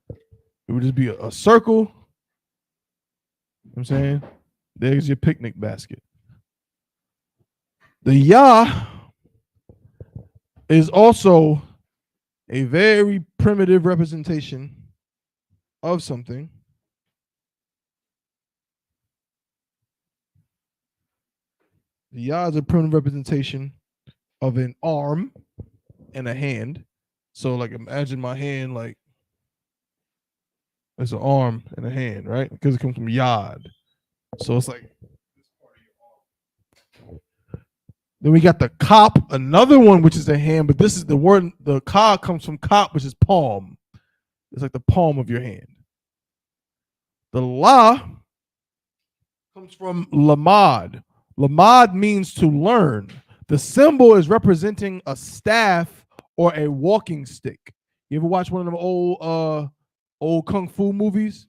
It would just be a circle. There's your picnic basket. The Yah is also a very primitive representation of something. The Yah is a primitive representation of an arm and a hand. So, like, imagine my hand, like, it's an arm and a hand, right? Because it comes from Yad. So it's like this part of your arm. Then we got the kop, another one which is a hand, but this is the word. The ka comes from kop, which is palm. It's like the palm of your hand. The la comes from lamad. Lamad means to learn. The symbol is representing a staff or a walking stick. You ever watch one of them old kung fu movies?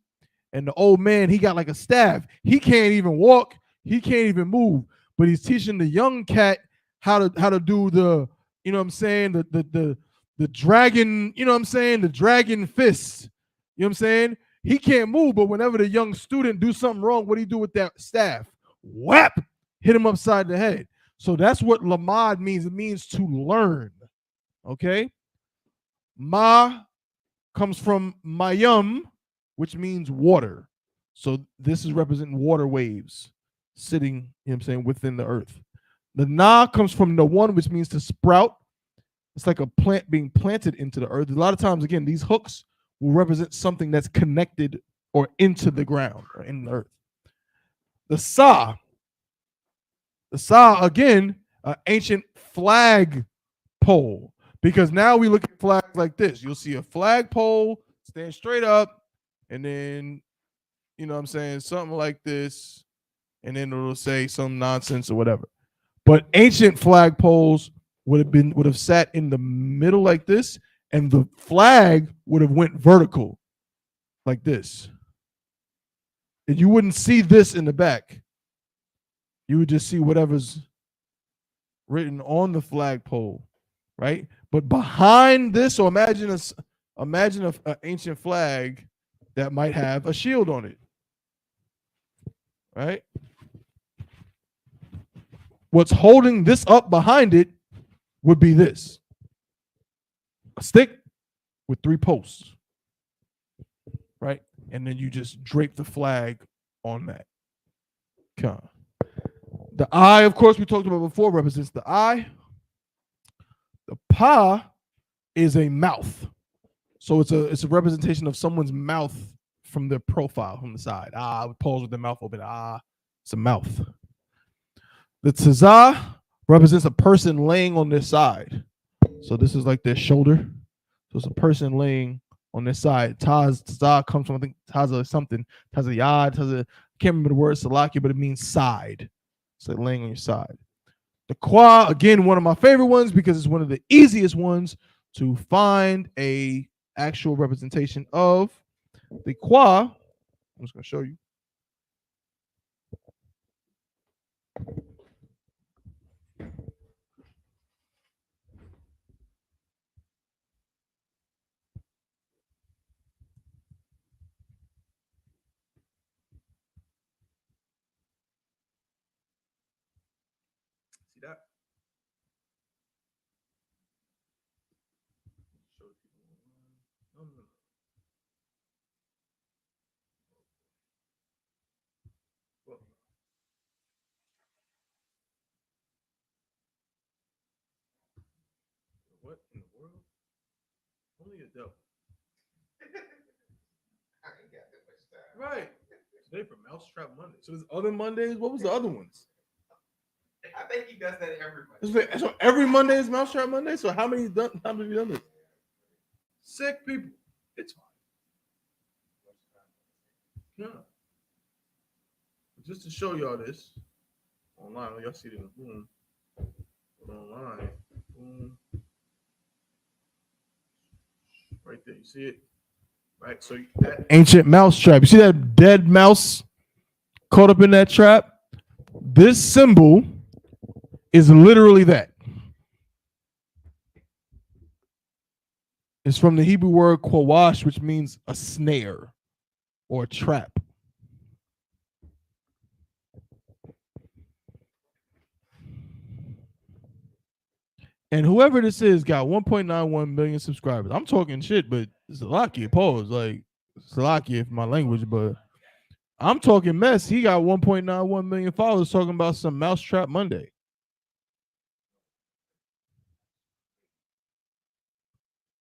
And the old man, he got like a staff. He can't even walk. He can't even move. But he's teaching the young cat how to do the, the dragon, the dragon fist. He can't move, but whenever the young student do something wrong, what do you do with that staff? Whap! Hit him upside the head. So that's what lamad means. It means to learn. Okay? Ma comes from mayum, which means water. So this is representing water waves sitting, within the earth. The na comes from the one, which means to sprout. It's like a plant being planted into the earth. A lot of times, again, these hooks will represent something that's connected or into the ground or in the earth. The sa again, an ancient flag pole, because now we look at flags like this. You'll see a flag pole stand straight up, and then, something like this, and then it'll say some nonsense or whatever. But ancient flag poles would have sat in the middle like this, and the flag would have went vertical like this. And you wouldn't see this in the back. You would just see whatever's written on the flagpole, right? But behind this, so imagine an ancient flag that might have a shield on it, right? What's holding this up behind it would be this: a stick with 3 posts, right? And then you just drape the flag on that. Okay. The eye, of course, we talked about before, represents the eye. The pa is a mouth. So it's a representation of someone's mouth from their profile, from the side. Pose with their mouth open. It's a mouth. The tazah represents a person laying on their side. So this is like their shoulder. So it's a person laying on their side. Tazah comes from, I think, taza something. Tazayad, I can't remember the word salakia, but it means side. It's like laying on your side. The qua, again, one of my favorite ones because it's one of the easiest ones to find a actual representation of. The qua, I'm just going to show you. See that? Show people. No. What in the world? Only a devil. Right. Today for Mousetrap Monday. So there's other Mondays. What was the other ones? I think he does that every Monday. So every Monday is Mousetrap Monday. So how many have you done this? Sick people. It's fine. Yeah. Just to show y'all this online. Y'all see it in the boom. Online. Boom. Right there. You see it? Right. So that ancient mouse trap. You see that dead mouse caught up in that trap? This symbol is literally that. It's from the Hebrew word Qadash, which means a snare or a trap. And whoever this is got 1.91 million subscribers. I'm talking shit, but Salakia, pause. Like, Salakia for my language, but I'm talking mess. He got 1.91 million followers talking about some Mousetrap Monday.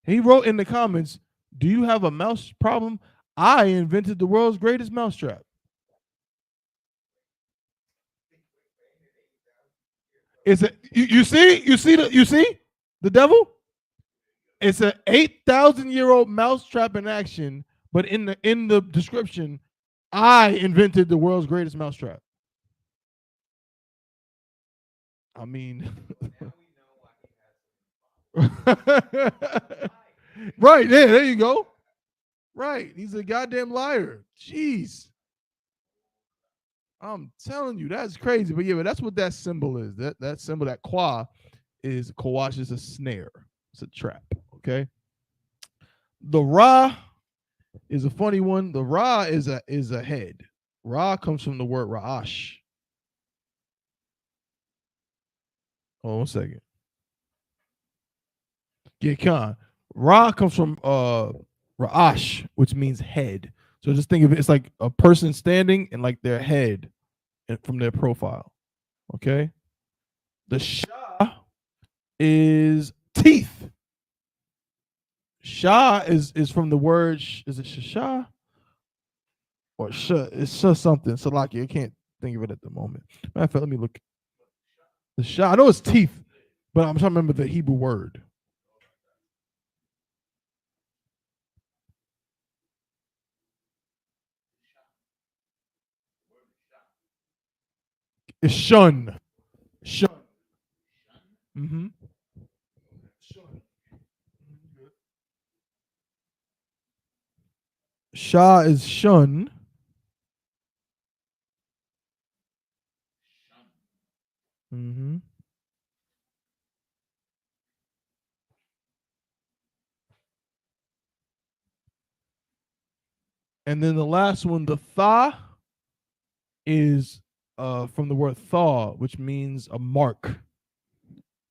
He wrote in the comments, do you have a mouse problem? I invented the world's greatest mousetrap. It's a you see the devil? It's an 8,000-year-old mousetrap in action, but in the description, I invented the world's greatest mousetrap. I mean, right there you go. Right, he's a goddamn liar. Jeez. I'm telling you, that's crazy. But yeah, but that's what that symbol is. That symbol, that Qadash is a snare. It's a trap. Okay. The Ra is a funny one. The Ra is a head. Ra comes from the word Ra'ash. Oh, 1 second. Yeah, Khan. Ra comes from Ra'ash, which means head. So just think of it, it's like a person standing and like their head from their profile. Okay. The Shah is teeth. Shah is from the word, is it Shah? Or Shah? It's Shah something. Salaki, I can't think of it at the moment. Matter of fact, let me look. The Shah, I know it's teeth, but I'm trying to remember the Hebrew word. It's shun. Shun. Mm-hmm. Shun. Shah is shun. Mm-hmm. And then the last one, the tha, is from the word thaw, which means a mark.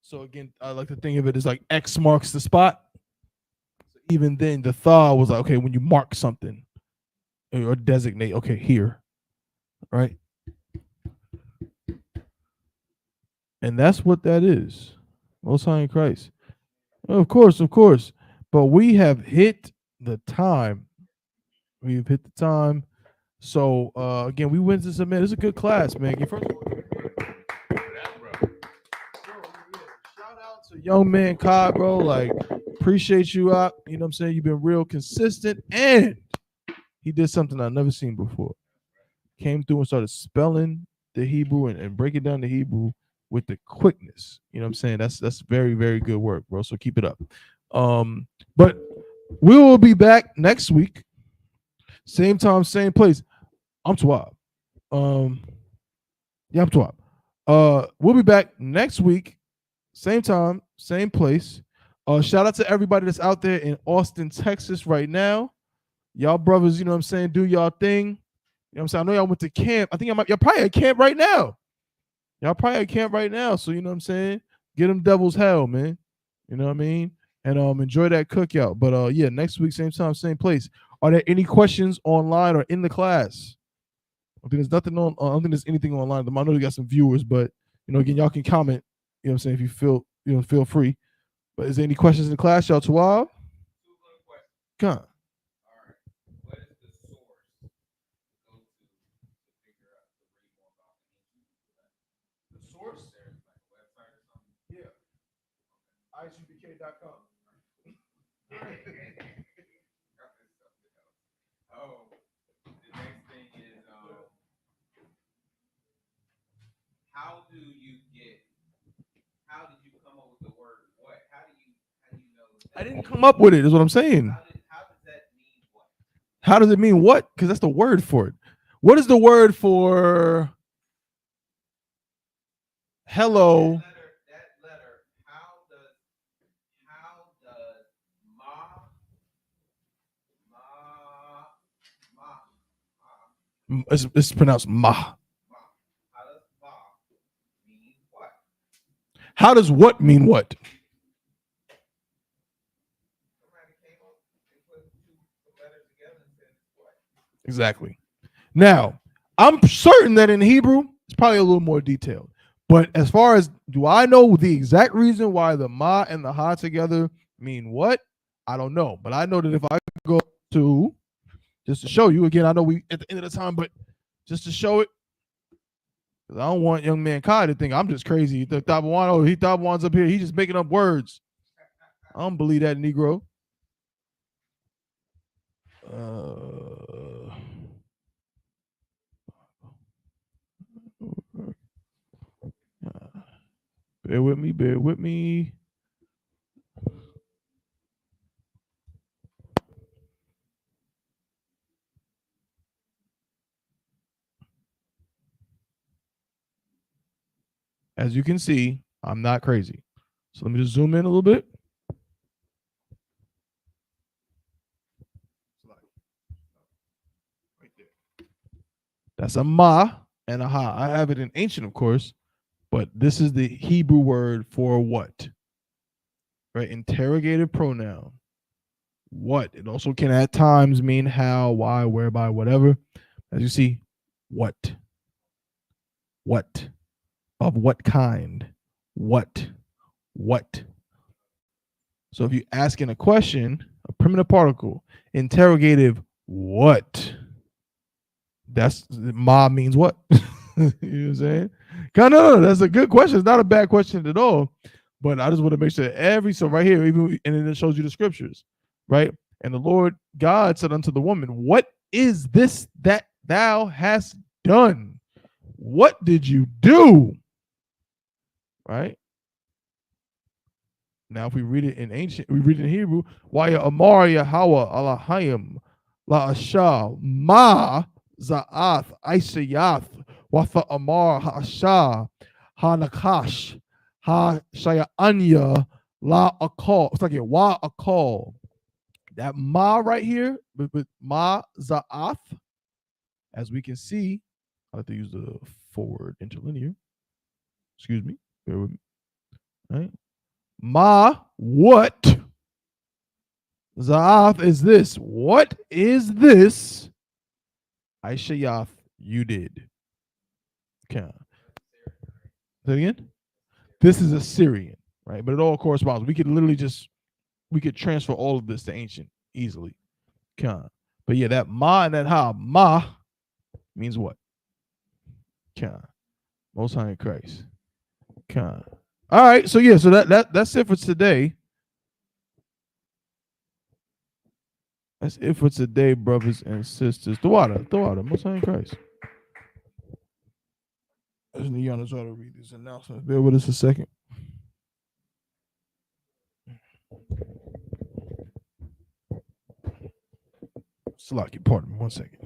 So again, I like to think of it as like X marks the spot. So even then, the thaw was like, okay, when you mark something or designate, okay, here, right? And that's what that is. Most High in Christ. Of course. But we have hit the time. We've hit the time. So again, we went to submit. It's a good class, man. First of all, shout out to young man Kai, bro. Like, appreciate you out. You know what I'm saying? You've been real consistent, and he did something I've never seen before. Came through and started spelling the Hebrew and breaking down the Hebrew with the quickness. You know what I'm saying? That's very, very good work, bro. So keep it up. But we will be back next week. Same time, same place. I'm Twab. Yeah, I'm Twab. We'll be back next week. Same time, same place. Shout out to everybody that's out there in Austin, Texas right now. Y'all brothers, you know what I'm saying, do y'all thing. You know what I'm saying? I know y'all went to camp. I think y'all probably at camp right now. Y'all probably at camp right now, so you know what I'm saying. Get them devils hell, man. You know what I mean? And enjoy that cookout. But yeah, next week, same time, same place. Are there any questions online or in the class? I think there's nothing on. I don't think there's anything online. I know we got some viewers, but you know, again, y'all can comment. You know what I'm saying? If you feel free. But is there any questions in the class, y'all? Tawab? Come on. Yeah. Isupk.com. Oh, the next thing is how did you come up with the word what? How do you know I didn't come up with it, is what I'm saying. how does that mean what? How does it mean what? Because that's the word for it. What is the word for hello? That letter, how does ma It's pronounced ma. how does ma mean what? How does what mean what? Somebody came up and put two letters together and said what? Exactly. Now, I'm certain that in Hebrew, it's probably a little more detailed. But as far as do I know the exact reason why the ma and the ha together mean what? I don't know. But I know that if I go to, just to show you, again, I know we at the end of the time, but just to show it, because I don't want young man Kai to think I'm just crazy. The Tabawan, oh, he Tabawan's up here. He's just making up words. I don't believe that, Negro. Bear with me, bear with me. As you can see, I'm not crazy. So let me just zoom in a little bit. Right there. That's a ma and a ha. I have it in ancient, of course, but this is the Hebrew word for what? Right? Interrogative pronoun. What? It also can at times mean how, why, whereby, whatever. As you see, what? What? Of what kind? What? What? So if you're asking a question, a primitive particle, interrogative, what? That's ma means what? You know what I'm saying? No, that's a good question. It's not a bad question at all. But I just want to make sure so right here, even and then it shows you the scriptures, right? And the Lord God said unto the woman, what is this that thou hast done? What did you do? Right? Now, if we read it in ancient, we read it in Hebrew, Waya Amar Yahweh Alahayim La Asha Ma Za'ath Isayath Watha Amar Ha'asha Ha-Nakash Ha-Shaya-Anya La Akal. It's like a Wa Akal. That Ma right here, with Ma Za'ath, as we can see, I have to use the forward interlinear. Excuse me. Bear with me. All right. Ma, what? Za'ath is this. What is this? Aishayath, you did. Okay. Say it again? This is Assyrian, right? But it all corresponds. We could literally we could transfer all of this to ancient easily. Okay. But yeah, that ma and that ha, ma means what? Okay. Most High in Christ. Okay. All right. So yeah, so that's it for today. That's it for today, brothers and sisters. The water, Most High in Christ. I just need y'all to try to read these announcements. Bear with us a second. Salaki, pardon me, 1 second.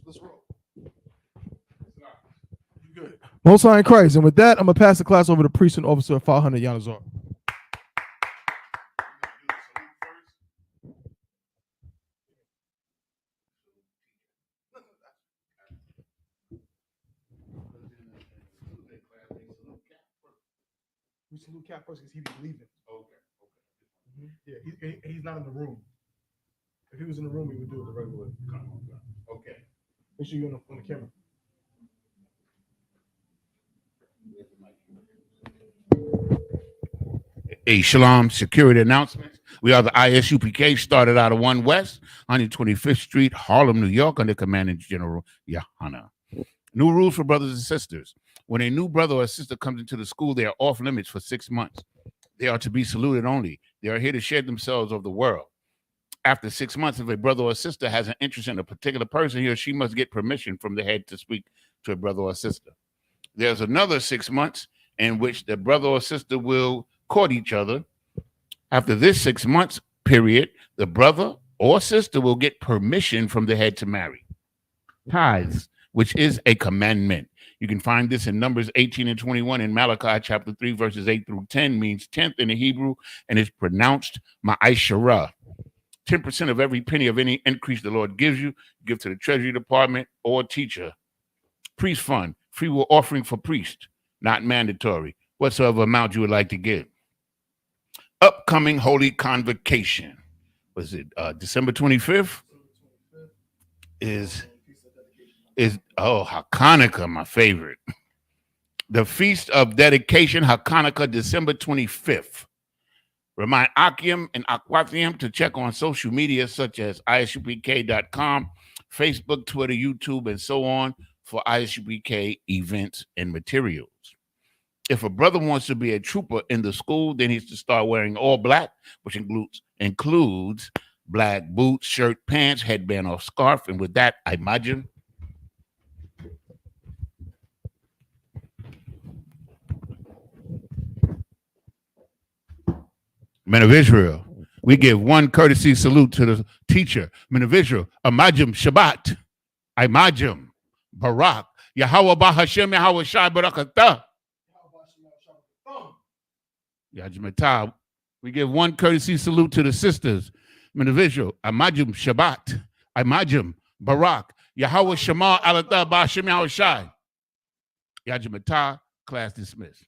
Let's roll. Good. Most High in Christ. And with that, I'm going to pass the class over to Priest and Officer 500 Yanazar. We salute Cap first because he be leaving. Okay. Yeah, he's not in the room. If he was in the room, we would do it the regular way. Okay. Make sure you're on the camera. Hey, Shalom, security announcements. We are the ISUPK, started out of 1 West, 125th Street, Harlem, New York, under Commandant General Yahana. New rules for brothers and sisters. When a new brother or sister comes into the school, they are off limits for 6 months. They are to be saluted only. They are here to share themselves of the world. After 6 months, if a brother or sister has an interest in a particular person, he or she must get permission from the head to speak to a brother or sister. There's another 6 months in which the brother or sister will court each other. After this 6 months period, the brother or sister will get permission from the head to marry. Tithes, which is a commandment. You can find this in Numbers 18 and 21 in Malachi chapter 3, verses 8 through 10, means 10th in the Hebrew, and is pronounced ma'ashara. 10% of every penny of any increase the Lord gives you, give to the Treasury Department or teacher. Priest fund, free will offering for priest, not mandatory, whatsoever amount you would like to give. Upcoming Holy Convocation. Was it December 25th? Is Hanukkah, my favorite. The Feast of Dedication, Hanukkah, December 25th. Remind Akim and Akwathiam to check on social media such as isupk.com, Facebook, Twitter, YouTube, and so on for ISUPK events and materials. If a brother wants to be a trooper in the school, then he's to start wearing all black, which includes black boots, shirt, pants, headband, or scarf. And with that, I imagine. Men of Israel, we give one courtesy salute to the teacher. Men of Israel, Imajim Shabbat, Imajim Barak, Yahweh Bahashem, Yahweh Shai Barakatah. Yajmatah. We give one courtesy salute to the sisters. Men of Israel, Imajim Shabbat, Imajim Barak, Yahweh Shema Alatah Bahashem, Yahweh Shai. Yajmatah, class dismissed.